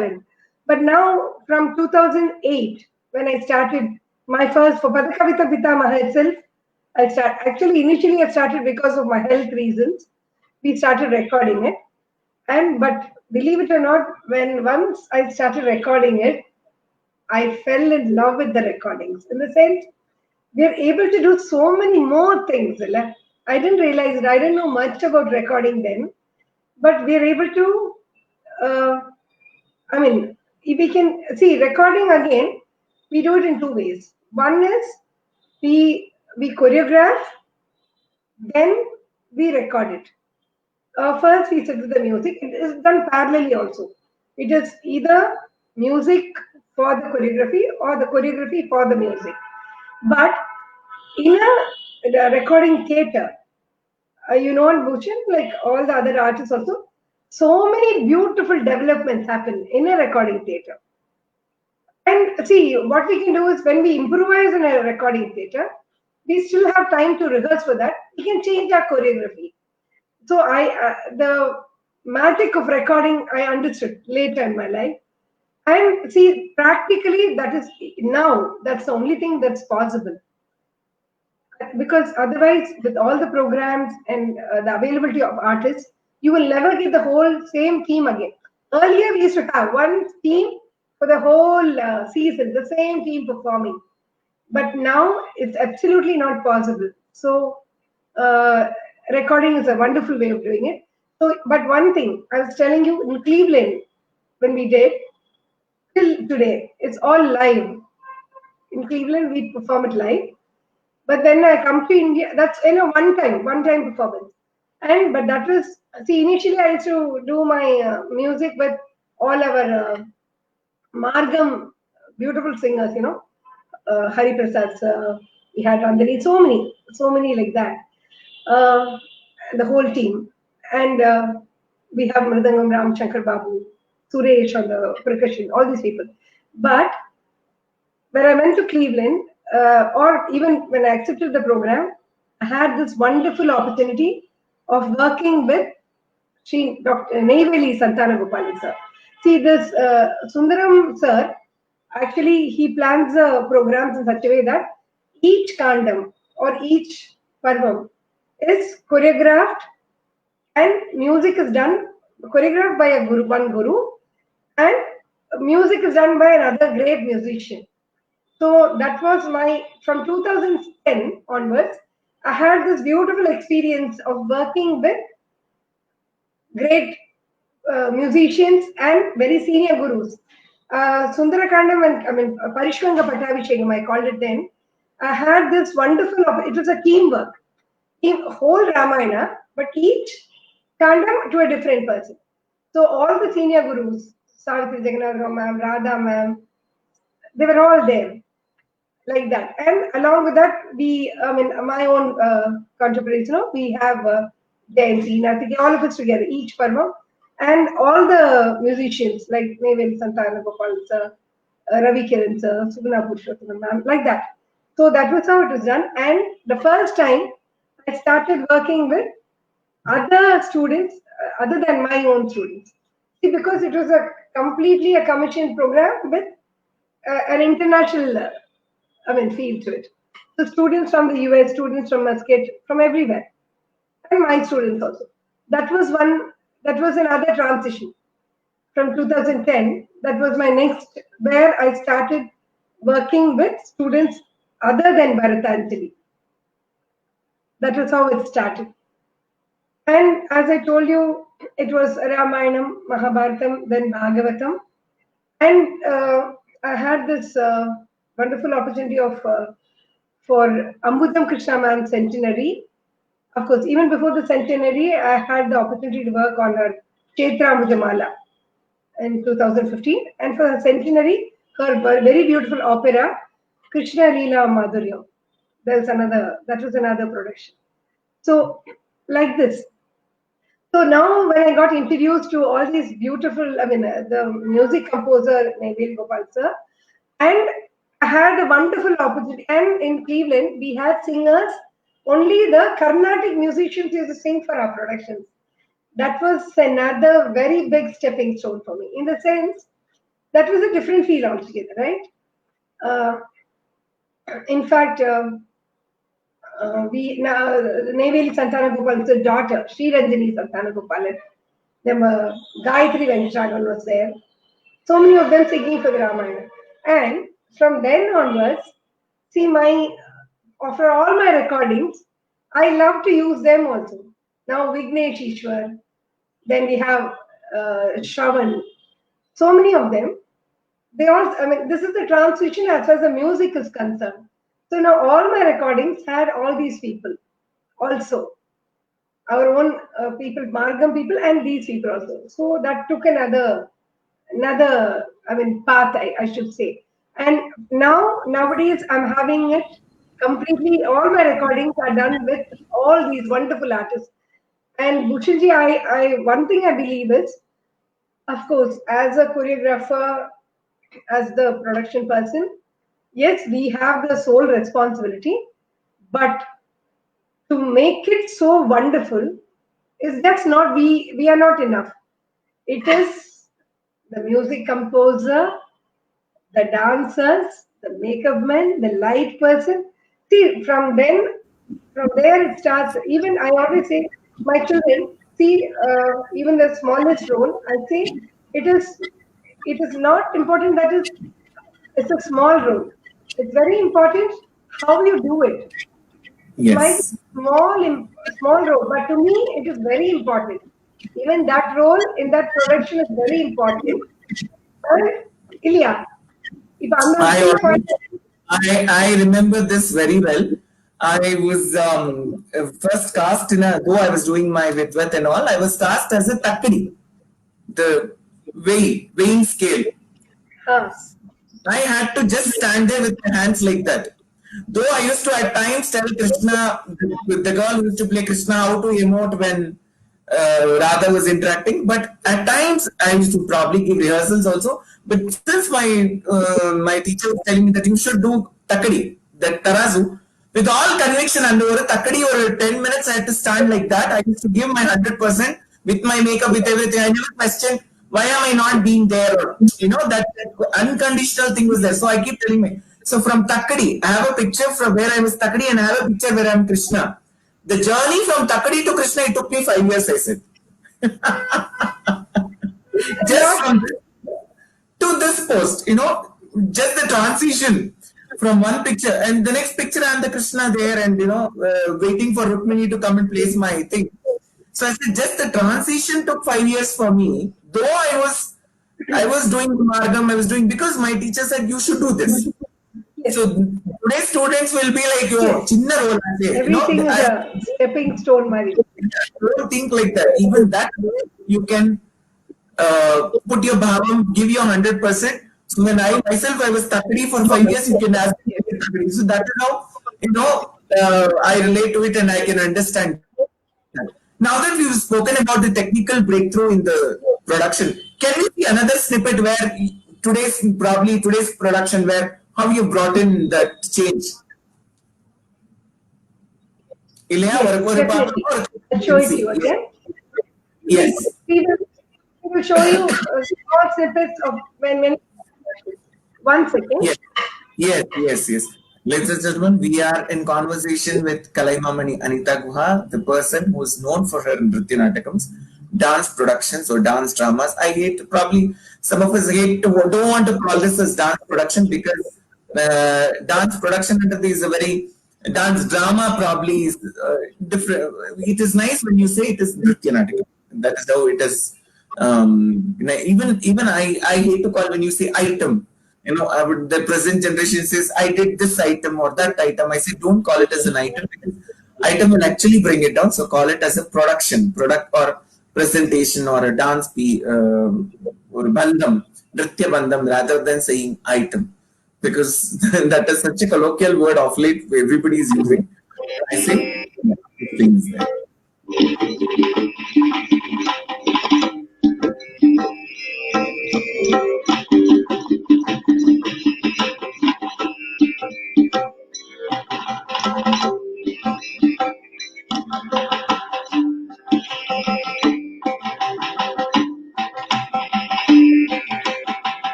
But now, from 2008, when I started my first for Padakavita Pitamaha itself, initially I started because of my health reasons. We started recording it, but believe it or not, when once I started recording it, I fell in love with the recordings. In the sense, we are able to do so many more things. I didn't realize it. I didn't know much about recording then, but we are able to. I mean, if we can see recording again, we do it in two ways. One is we choreograph, then we record it. First, we set to the music. It is done parallelly also. It is either music for the choreography or the choreography for the music. But in a recording theater, in Bhushan, like all the other artists also, so many beautiful developments happen in a recording theater. And see, what we can do is when we improvise in a recording theater, we still have time to rehearse for that. We can change our choreography. So the magic of recording I understood later in my life. And see, practically that is now that's the only thing that's possible, because otherwise with all the programs and the availability of artists, you will never get the whole same theme again. Earlier we used to have one theme for the whole season, the same team performing, but now it's absolutely not possible. So uh, recording is a wonderful way of doing it. So but one thing I was telling you, in Cleveland when we did, till today it's all live. In Cleveland we perform it live, but then I come to India, that's one time performance. And but that was, see, initially I used to do my music with all our Margam beautiful singers, Hari Prasad sir, we had Randhani, so many like that. Uh, the whole team. And we have Mridangam Ram Shankar Babu, Suresh on the percussion, all these people. But when I went to Cleveland, or even when I accepted the program, I had this wonderful opportunity of working with Dr. Neyveli Santana Gopali sir. See, this Sundaram sir, actually, he plans the programs in such a way that each kandam or each parvam is choreographed and music is done, choreographed by a one guru, and music is done by another great musician. So that was from 2010 onwards, I had this beautiful experience of working with great musicians and very senior gurus. Sundarakandam and Parishvanga Pattabhishekam, I called it then. I had this wonderful, it was a teamwork, whole Ramayana, but each kandam to a different person. So all the senior gurus, Savitri Jagannath ma'am, Radha ma'am, they were all there like that. And along with that, my own contemporaries, we have Jayanti, Nartiki, all of us together, each parva, and all the musicians like Nevel Santana Gopal sir, Ravi Kiran sir, Subhana Purushottam ma'am, like that. So that was how it was done. And the first time I started working with other students other than my own students. See, because it was a completely a commissioned program with an international feel to it. So students from the US, students from Muscat, from everywhere, and my students also. That was one. That was another transition from 2010. That was my next, where I started working with students other than Bharatnatyam. That was how it started. And as I told you, it was Ramayanam, Mahabharatam, then Bhagavatam, and I had this wonderful opportunity of for Ambudam Krishna Ma'am's centenary. Of course, even before the centenary, I had the opportunity to work on her Chetra Ambudamala in 2015. And for her centenary, her very beautiful opera, Krishna Leela Madhuryam. That was another production. So, like this. So now when I got introduced to all these beautiful, the music composer, Neville Gopal sir, and I had a wonderful opportunity. And in Cleveland, we had singers, only the Carnatic musicians used to sing for our productions. That was another very big stepping stone for me. In the sense, that was a different feel altogether, right? Uh, in fact, we now Neyveli Santana Gopal's daughter, Sri Ranjani Santana Gopalan, then Gayatri Venkatraman was there. So many of them singing for the Ramayana. And from then onwards, see after all my recordings, I love to use them also. Now Vignesh Ishwar, then we have Shravan, so many of them. They all, this is the transition as far as the music is concerned. So now all my recordings had all these people also. Our own people, Margam people, and these people also. So that took another another, I mean, path, I should say. And nowadays, I'm having it completely. All my recordings are done with all these wonderful artists. And Bhushanji, one thing I believe is, of course, as a choreographer, as the production person, yes, we have the sole responsibility, but to make it so wonderful is that's not we are not enough. It is the music composer, the dancers, the makeup man, the light person. See, from there it starts. Even I always say, my children, see, even the smallest role, I say it is not important that is it's a small role. It's very important how you do it. It might be
Yes.
small role, but to me it is very important. Even that role in that production is very important. And Ilya, if I'm not
I
looking for
already, I remember this very well. I was first cast in a, though I was doing my Vidvat and all, I was cast as a Takkadi, the weighing scale.
huh,
I had to just stand there with my hands like that. Though I used to at times tell Krishna, the girl who used to play Krishna, how to emote when Radha was interacting. But at times I used to probably give rehearsals also. But since my teacher was telling me that you should do Takadi, that Tarazu, with all conviction and over Takadi or 10 minutes, I had to stand like that. I used to give my 100% with my makeup, with everything. I never questioned why am I not being there, or that unconditional thing was there. So I keep telling me. So from Takkadi, I have a picture from where I was Takkadi and I have a picture where I'm Krishna. The journey from Takkadi to Krishna, it took me 5 years, I said. Just
not
from this to this post, just the transition from one picture and the next picture, I'm the Krishna there and, waiting for Rukmini to come and place my thing. So I said, just the transition took 5 years for me. Though I was doing Margam, I was doing because my teacher said you should do this.
yes,
So today's students will be like, yo,
yes.
chinna role,
Everything is
I
a stepping stone, Mari.
don't think like that. Even that way you can put your bhavam, give your 100%. So when I myself I was Takadi for 5 years, you can ask me Takadi. So that is how I relate to it and I can understand that. Now that we've spoken about the technical breakthrough in the production, can we see another snippet where today's production where how you brought in that change? Ilya,
Yes,
or
definitely. I'll
you
show
can
it to
see.
you again.
Yes.
We will, we will show you small snippets of when 1 second.
Yes, yes. Ladies and gentlemen, we are in conversation with Kalaimamani Anitha Guha, the person who is known for her Nritya Natakams, dance productions or dance dramas. I hate, probably some of us don't want to call this as dance production because dance production under is a very dance drama probably is different. It is nice when you say it is Nritya Natakam. That is how it is. Even I hate to call when you say item. The present generation says I did this item or that item. I say don't call it as an item because item will actually bring it down. So call it as a product or presentation or a dance or bandham, nritya bandham, rather than saying item, because that is such a colloquial word of late everybody is using. I say things there.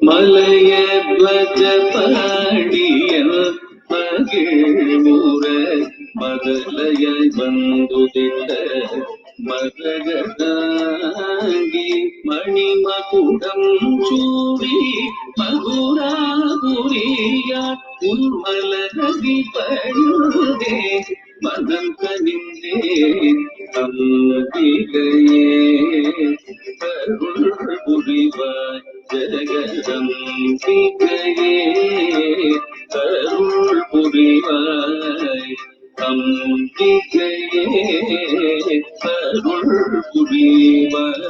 மலையத்வஜ பாடியன் மகிழ்வுற மதலையாய் வந்துதித்த மதகதாங்கி மணிமகுடம் சூடி மதுராபுரியா உன்மலரதி பழுதே மதம் கனிந்தே அம்பிகையே அருள் புரிவாய் ஜகதம்பிகையே அருள் புரிவாய் அம்பிகையே. அருள் புரிவாய்.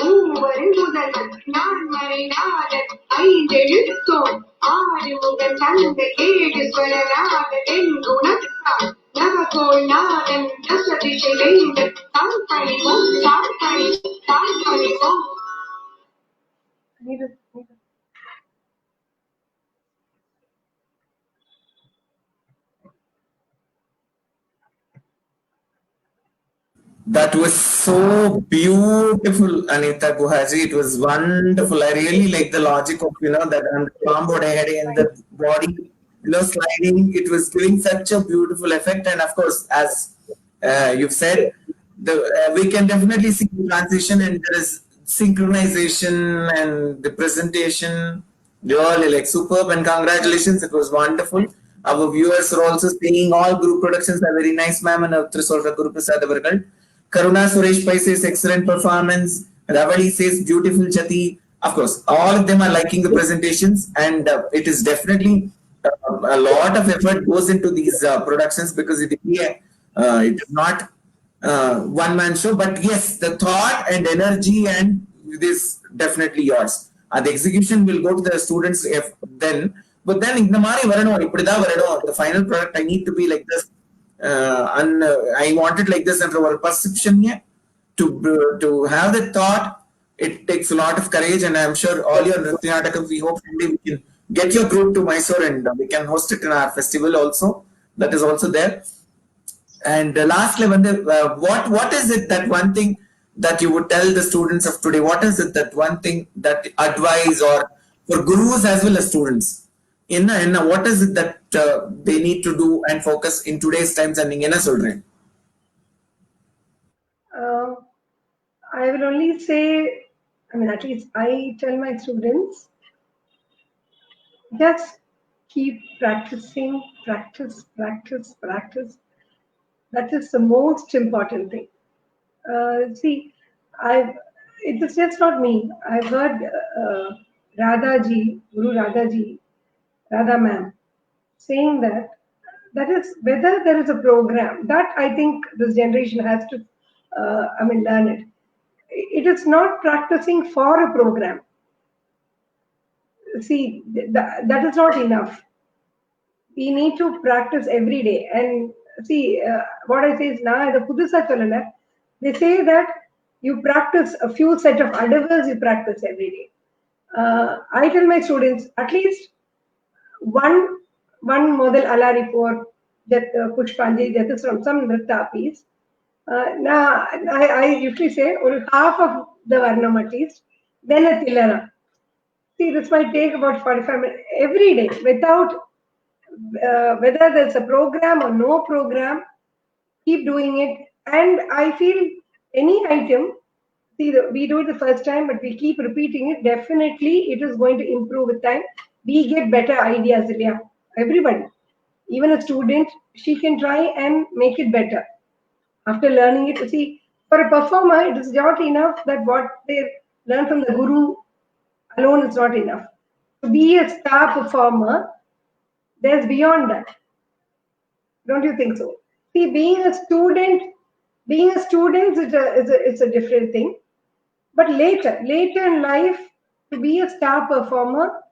மூவரின் முதல்வன் நான் மறைநாதன் ஐந்தெழுத்தோன் ஆறுமுகன் தந்தை ஏழு ஸ்வரராக தென்குணத்தான் நவகோள் நாதன் தசதிசை வேந்தன் தாம் பணிவோம் தாம் பணிவோம்.
That was so beautiful, Anita Guhaji. It was wonderful. I really like the logic of, that and the palm body head and the body, sliding. It was giving such a beautiful effect. And of course, as you've said, we can definitely see the transition and there is synchronization and the presentation. Really like superb and congratulations. It was wonderful. Our viewers are also saying all group productions are very nice, ma'am, and Trisolra Guru Prasad Avargal. Karuna Suresh Pai says excellent performance. Ravali says beautiful Chati. Of course, all of them are liking the presentations, and it is definitely a lot of effort goes into these productions because it is not one man show. But yes, the thought and energy and this definitely yours. The execution will go to the students then. But then in the final product I need to be like this. And I wanted like this and our perception to have the thought. It takes a lot of courage, and I'm sure all your Nritya Natakam, we hope someday we can get your group to Mysore and we can host it in our festival also. That is also there. And lastly, what is it that one thing that you would tell the students of today? What is it that one thing that advise or for gurus as well as students? What is it that they need to do and focus in today's times and in children?
I will only say, at least I tell my students, just keep practicing, practice. That is the most important thing. See, it is just not me. I've heard Guru Radha ma'am, saying that is whether there is a program that I think this generation has to, learn it. It is not practicing for a program. See, that is not enough. We need to practice every day. And see, what I say is now, the Pudusa Cholana, they say that you practice a few set of adavers, you practice every day. I tell my students, at least one model alari for that Pushpanjali, that is from some Nritta piece. Now, I usually say, or half of the Varnam at least, then a Tilara. See, this might take about 45 minutes every day without whether there's a program or no program, keep doing it. And I feel any item, see, we do it the first time, but we keep repeating it. Definitely, it is going to improve with time. We get better ideas, Ilya. Everybody, even a student, she can try and make it better after learning it. See, for a performer, it is not enough that what they learn from the guru alone is not enough. To be a star performer, there's beyond that. Don't you think so? See, being a student is a different thing. But later in life, to be a star performer,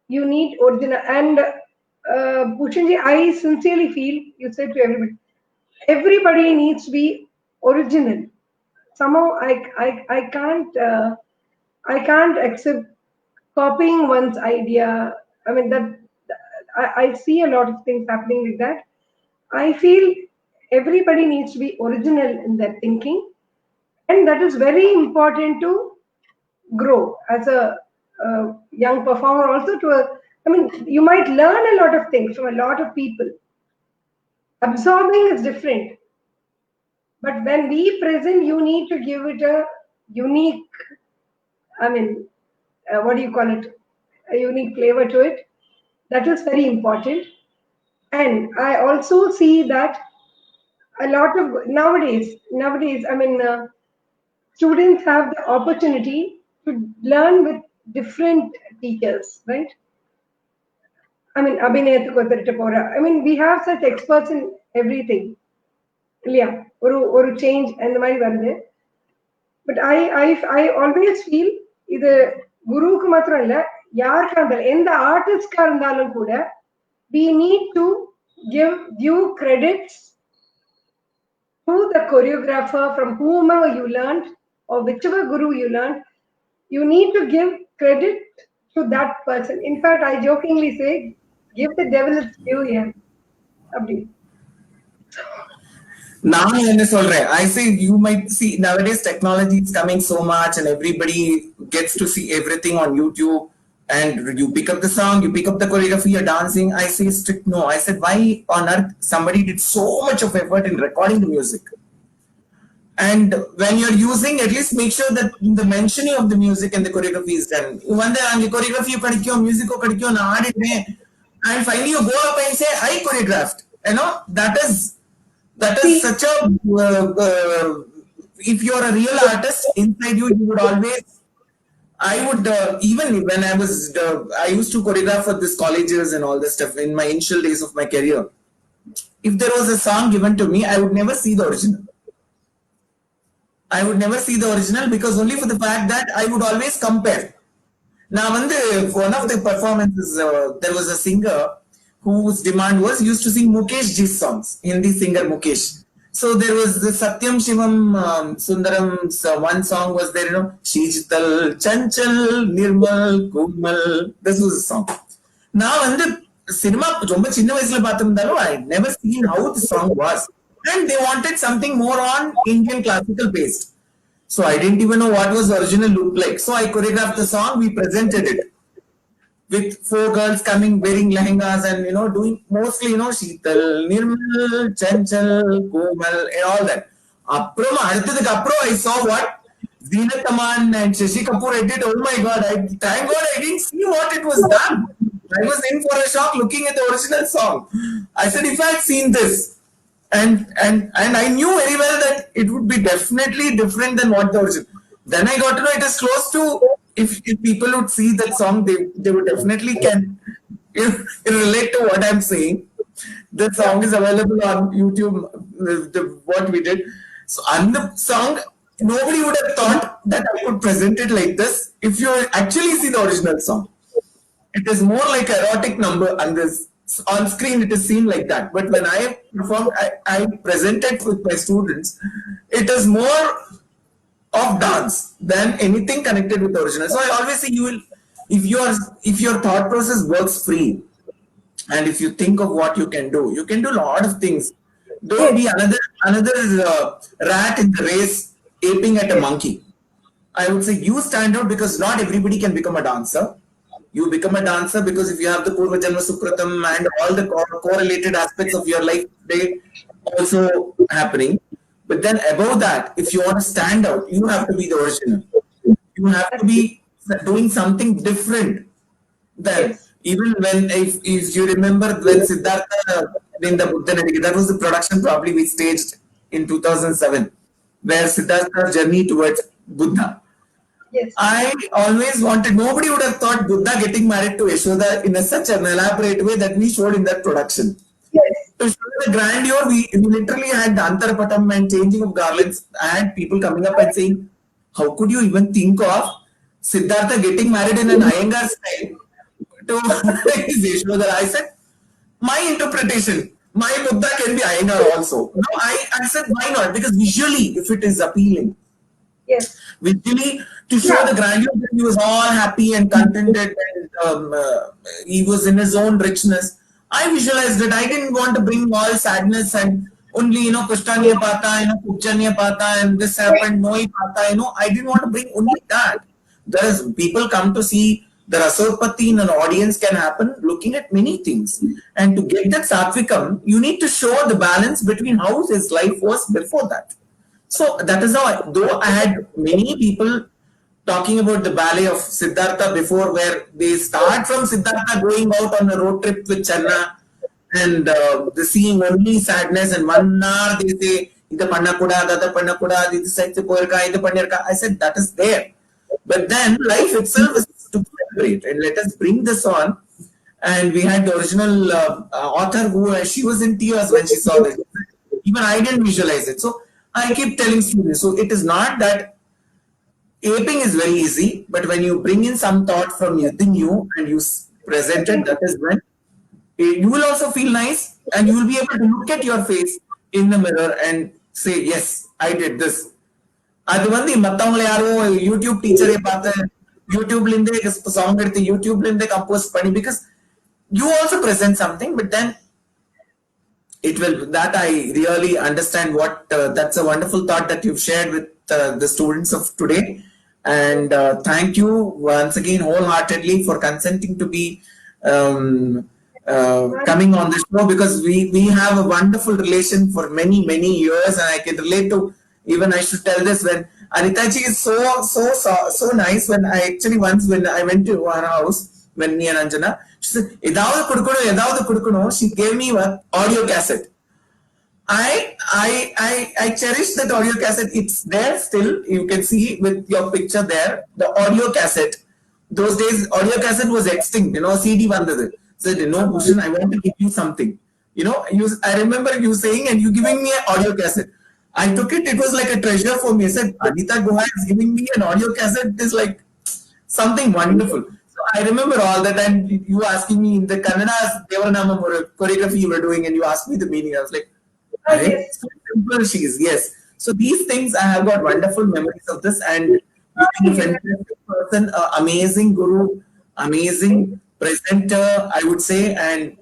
you need original. And Bhushanji, I sincerely feel, you said to everybody needs to be original. Somehow I can't accept copying one's idea. I mean that I see a lot of things happening like that. I feel everybody needs to be original in their thinking, and that is very important to grow as a young performer. Also, you might learn a lot of things from a lot of people. Absorbing is different, but when we present, you need to give it a unique. What do you call it? A unique flavor to it. That is very important. And I also see that a lot of nowadays, students have the opportunity to learn with different teachers, right? We have such experts in everything. Yeah, or change and the But I always feel இது குருவுக்கு மாத்திரம் இல்ல, யாருக்கா இருந்தாலும் எந்த ஆர்டிஸ்டா இருந்தாலும் கூட we need to give due credits to the choreographer from whomever you learned or whichever guru you learned. You need to give credit to that person. In fact, I jokingly say, give the devil its due here. அப்படி
நான் என்ன சொல்றேன், I say you might see nowadays technology is coming so much and everybody gets to see everything on YouTube, and you pick up the song, you pick up the choreography, you're dancing. I say strict no. I said, why on earth somebody did so much of effort in recording the music? And when you're using, at least make sure that the mentioning of the music and the choreography is done. One day the choreography kadikyo, music kadikyo, na aadidne, and finally you go up and say, I choreographed. You know, that is such a if you're a real artist inside you, you would always, I would even when I used to choreograph for these colleges and all this stuff in my initial days of my career. If there was a song given to me, I would never see the original. I would never see the original because only for the fact that I would always compare. Now, one of the performances, there was a singer whose demand was used to sing Mukesh Ji's songs, Hindi singer Mukesh. So there was the Satyam Shivam Sundaram's one song was there, you know, Shijital, Chanchal, Nirmal, Kumal. This was a song. Now, cinema, I never seen how the song was. And they wanted something more on Indian classical based. So I didn't even know what was the original look like. So I choreographed the song, we presented it with 4 girls coming wearing lehengas and, you know, doing mostly, you know, Sheetal, Nirmal, Chanchal, Komal, and all that. I saw what Zeenat Aman and Shashi Kapoor did. Oh my God, thank God I didn't see what it was done. I was in for a shock looking at the original song. I said, if I had seen this, and I knew very well that it would be definitely different than what the original. Then I got to know it is close to, if people would see that song, they would definitely can relate to what I'm saying. The song is available on YouTube, what we did. So on the song, nobody would have thought that I could present it like this if you actually see the original song. It is more like erotic number, and this on screen it is seen like that. But when I performed, I presented with my students, it is more of dance than anything connected with the original. So I always say, you will, if your thought process works free, and if you think of what you can do a lot of things. Don't be another rat in the race aping at a monkey. I would say you stand out, because not everybody can become a dancer. You become a dancer because if you have the Purva Janma Sukratam and all the correlated aspects of your life, they also happening. But then above that, if you want to stand out, you have to be the original. You have to be doing something different than, even when, if you remember when Siddhartha in the Buddha, that was the production probably we staged in 2007, where Siddhartha's journey towards Buddha.
Yes.
I always wanted, nobody would have thought Buddha getting married to Yashoda in such an elaborate way that we showed in that production.
Yes.
To show the grandeur, we literally had the Antarapatam and changing of garlands. I had people coming up and saying, how could you even think of Siddhartha getting married in an Iyengar style to his Yashoda? I said, my interpretation, my Buddha can be Iyengar also. No, I said, why not? Because visually, if it is appealing,
Yes.
visually, to show the grandeur that he was all happy and contented, and he was in his own richness. I visualized it. I didn't want to bring all sadness and only, you know, Kushtaniya Pata, you know, Kuchaniya Pata, and this happened, Noi Pata, you know, I didn't want to bring only that. There's people come to see the Rasopati in an audience can happen looking at many things. And to get that Satvikam, you need to show the balance between how his life was before that. So that is how, though I had many people talking about the ballet of Siddhartha before, where they start from Siddhartha going out on a road trip with Channa, and they seeing only sadness, and 1 hour they say, Ida panna kuda, dada panna kuda, this side poirka, ida pannirka. I said, that is there. But then life itself is to celebrate, and let us bring this on. And we had the original author who, she was in tears when she saw this. Even I didn't visualize it. So I keep telling students, so it is not that aping is very easy, but when you bring in some thought from within you and you present it, that is when you will also feel nice, and you will be able to look at your face in the mirror and say, yes, I did this. அது வந்து மத்தவங்களை யாரோ YouTube டீச்சரே பார்த்து யூடியூப்ல இருந்தே song எடுத்து யூடியூப்ல இருந்தே கம்போஸ் பண்ணி, because you also present something, but then it will, that I really understand what that's a wonderful thought that you've shared with the students of today. And thank you once again wholeheartedly for consenting to be coming on this show, because we have a wonderful relation for many years, and I can relate to, even I should tell this, when Anita ji is so nice. When I actually once, when I went to her house, when me and Anjana, she said, ஏதாவது கொடுக்கணும், she gave me an audio cassette. I cherish that audio cassette. It's there still. You can see with your picture there, the audio cassette. Those days, audio cassette was extinct. CD vandadu. Said, Bhushan, I want to give you something. I remember you saying and you giving me an audio cassette. I took it. It was like a treasure for me. I said, Anita Guha is giving me an audio cassette. It is like something wonderful. So I remember all that, and you asking me in the Kannada Devaranama choreography you were doing, and you asked me the meaning. I was like,
Yes.
so simple she is, yes. So these things, I have got wonderful memories of this, and you've been a fantastic person, amazing guru, amazing presenter, I would say, and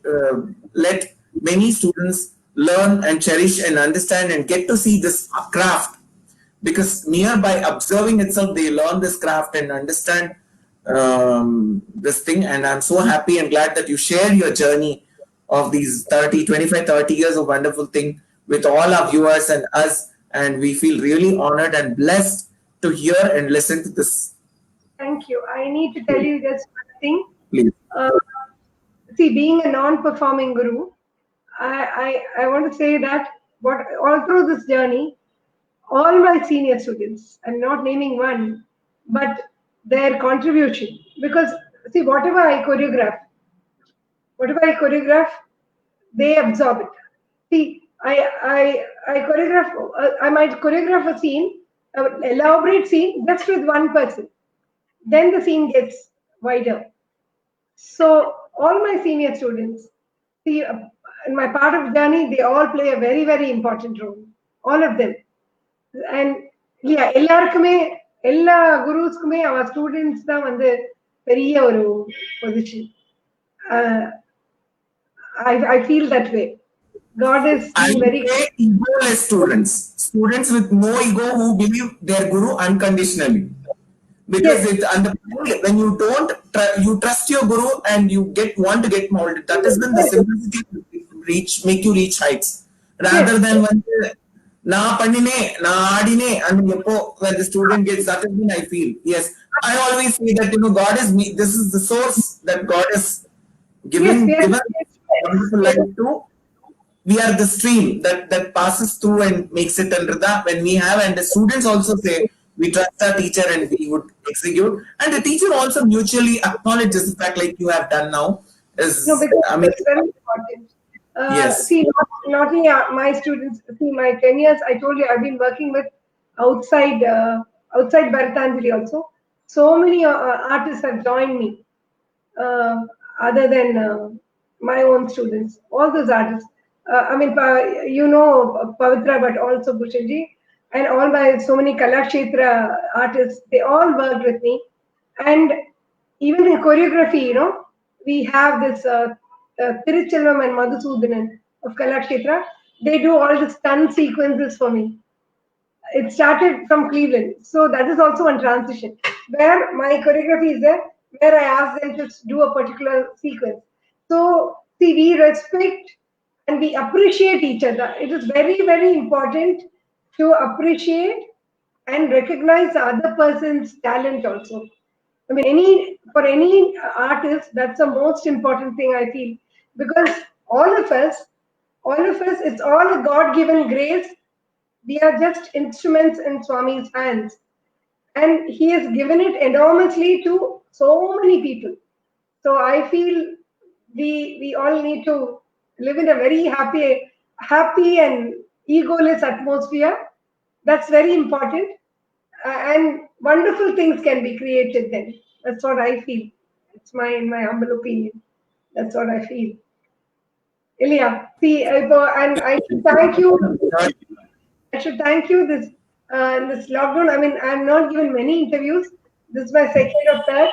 let many students learn and cherish and understand and get to see this craft, because mere by observing itself they learn this craft and understand this thing. And I'm so happy and glad that you share your journey of these 30 years of wonderful thing with all our viewers and us, and we feel really honored and blessed to hear and listen to this.
Thank you. I need to tell you just one thing.
Please.
See, being a non-performing guru, I want to say that all through this journey, all my senior students, I'm not naming one, but their contribution, because see, whatever I choreograph, they absorb it. See, I choreograph, I might choreograph a scene, an elaborate scene, just with one person. Then the scene gets wider. So all my senior students, see, in my part of the journey, they all play a very important role. All of them. And yeah, எல்லா குருஸ்க்குமே our students தான் வந்து பெரிய ஒரு position. I feel that way. God is being very
egoless students with no ego, who believe their guru unconditionally. Because
Yes.
when you don't you trust your guru and you want to get molded, that is when the simplicity will make you reach heights, rather than வந்து நான் பண்ணினே நான் ஆடினே and when the student gets, that is when I feel, yes, I always say that God is me. This is the source that God is given wonderful life to. We are the stream that passes through and makes it under that. When we have, and the students also say, we trust our teacher and we would execute, and the teacher also mutually acknowledges the fact, like you have done now, is
No, because it's very important.
Yes.
See, not only my students, see, my 10 years, I told you, I've been working with outside Bharatnatyam also. So many artists have joined me, other than my own students. All those artists. I mean, Pavitra, but also Bhushanji, and all my so many Kalakshetra artists, they all worked with me. And even in choreography, we have this Tiruchelvam and Madhusudanan of Kalakshetra. They do all the stunt sequences for me. It started from Cleveland. So that is also one transition where my choreography is there, where I ask them to do a particular sequence. So see, we respect and we appreciate each other. It is very important to appreciate and recognize the other person's talent also. I mean, for any artist, that's the most important thing, I feel, because all of us, it's all a God-given grace. We are just instruments in Swami's hands, and he has given it enormously to so many people. So I feel we all need to live in a very happy and egoless atmosphere. That's very important. and wonderful things can be created then. That's what I feel. It's in my humble opinion. That's what I feel. Ilya, see, and I should thank you. I should thank you this lockdown. I mean, I'm not given many interviews. This is my second or third.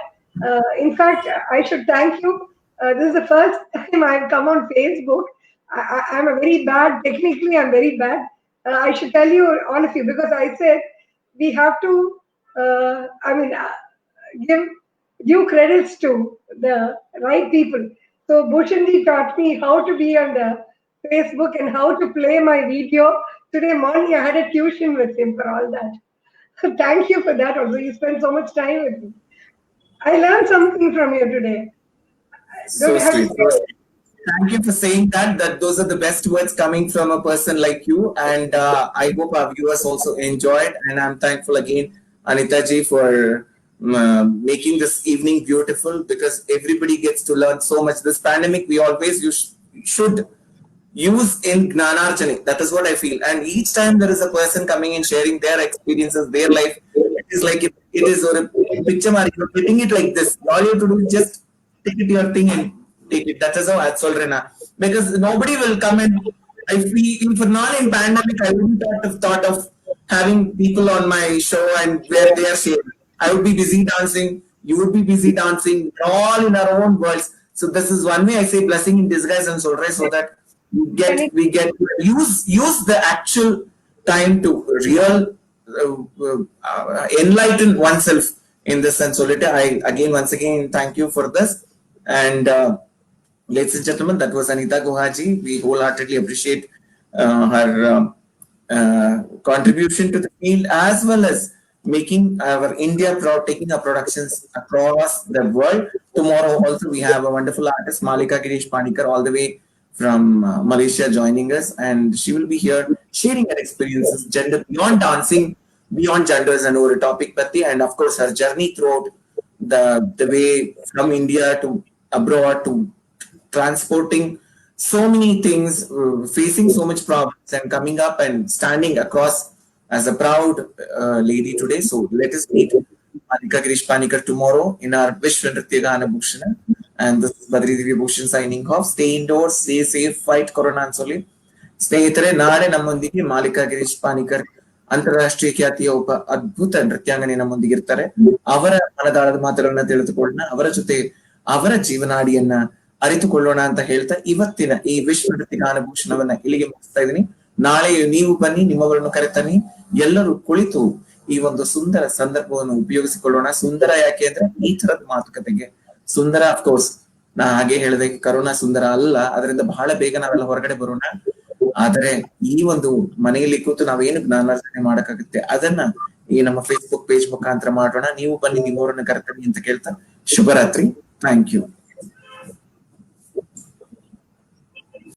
In fact, I should thank you. This is the first time I've come on Facebook. I'm a very bad, technically, I'm very bad. I should tell you, all of you, because I said we have to, give due credits to the right people. So Bhushanji taught me how to be on the Facebook and how to play my video. Today morning I had a tuition with him for all that. Thank you for that also. You spent so much time with me. I learned something from you today. Don't
So
have to
sweet. So
say
sweet. Thank you for saying that. That those are the best words coming from a person like you, and I hope our viewers also enjoyed. And I'm thankful again, Anita ji, for making this evening beautiful because everybody gets to learn so much. This pandemic, we always should use in Gnanarjani. That is what I feel. And each time there is a person coming and sharing their experiences, their life, it is like it is or a picture mark. You're getting it like this. All you have to do is just take it your thing and take it. That is how I solrena. Because nobody will come and I feel if not in pandemic, I wouldn't have thought of having people on my show and where they are sharing. I would be busy dancing. You would be busy dancing. We're all in our own worlds. So this is one way I say blessing in disguise and solre so that we get use the actual time to real enlighten oneself in this sense. So I again once again thank you for this and ladies and gentlemen, that was Anita Guha. We wholeheartedly appreciate her contribution to the field as well as making our India proud, taking our productions across the world. Tomorrow also we have a wonderful artist, Malika Girish Panikar, all the way from Malaysia joining us, and she will be here sharing her experiences, gender beyond dancing, beyond genders and over a topic, Patti, and of course her journey throughout the way from India to abroad to transporting so many things, facing so much problems, and coming up and standing across as a proud lady today. So let us meet Malika Girish Panikar tomorrow in our Vishwa Nruthya Bhushana. And this is Badari Divya Bhushan signing off. Stay indoors, stay safe, fight Corona and Soli. ಸ್ನೇಹಿತರೆ ನಾಳೆ ನಮ್ಮೊಂದಿಗೆ ಮಾಲಿಕಾ ಗಿರೀಶ್ ಪಾನಿಕರ್ ಅಂತಾರಾಷ್ಟ್ರೀಯ ಖ್ಯಾತಿಯ ಒಬ್ಬ ಅದ್ಭುತ ನೃತ್ಯಾಂಗನೆ ನಮ್ಮೊಂದಿಗೆ ಇರ್ತಾರೆ. ಅವರ ಮನದಾಳದ ಮಾತುಗಳನ್ನ ತಿಳಿದುಕೊಳ್ಳೋಣ, ಅವರ ಜೊತೆ ಅವರ ಜೀವನಾಡಿಯನ್ನ ಅರಿತುಕೊಳ್ಳೋಣ ಅಂತ ಹೇಳ್ತಾ ಇವತ್ತಿನ ಈ ವಿಶ್ವ ನೃತ್ಯಗಾನ ಭೂಷಣವನ್ನ ಇಲ್ಲಿಗೆ ಮುಗಿಸ್ತಾ ಇದ್ದೀನಿ. ನಾಳೆ ನೀವು ಬನ್ನಿ, ನಿಮ್ಮವರನ್ನು ಕರೆತನ್ನಿ, ಎಲ್ಲರೂ ಕುಳಿತು ಈ ಒಂದು ಸುಂದರ ಸಂದರ್ಭವನ್ನು ಉಪಯೋಗಿಸಿಕೊಳ್ಳೋಣ. ಸುಂದರ ಯಾಕೆ ಅಂದ್ರೆ ಈ ತರದ ಮಾತುಕತೆಗೆ ಸುಂದರ ಅಫ್ಕೋರ್ಸ್ ನಾ ಹಾಗೆ ಹೇಳಿದೆ ಕರೋನಾ ಸುಂದರ ಅಲ್ಲ, ಅದರಿಂದ ಬಹಳ ಬೇಗ ನಾವೆಲ್ಲ ಹೊರಗಡೆ ಬರೋಣ. ಆದರೆ ಈ ಒಂದು ಮನೆಯಲ್ಲಿ ಕೂತು ನಾವೇನು ಜ್ಞಾನಾರ್ಜನೆ ಮಾಡಕ್ಕಾಗುತ್ತೆ ಅದನ್ನ ಈ ನಮ್ಮ ಫೇಸ್ಬುಕ್ ಪೇಜ್ ಮುಖಾಂತರ ಮಾಡೋಣ. ನೀವು ಬನ್ನಿ, ನಿಮ್ಮವರನ್ನ ಕರೆತನ್ನಿ ಅಂತ ಕೇಳ್ತಾ ಶುಭರಾತ್ರಿ. Thank you.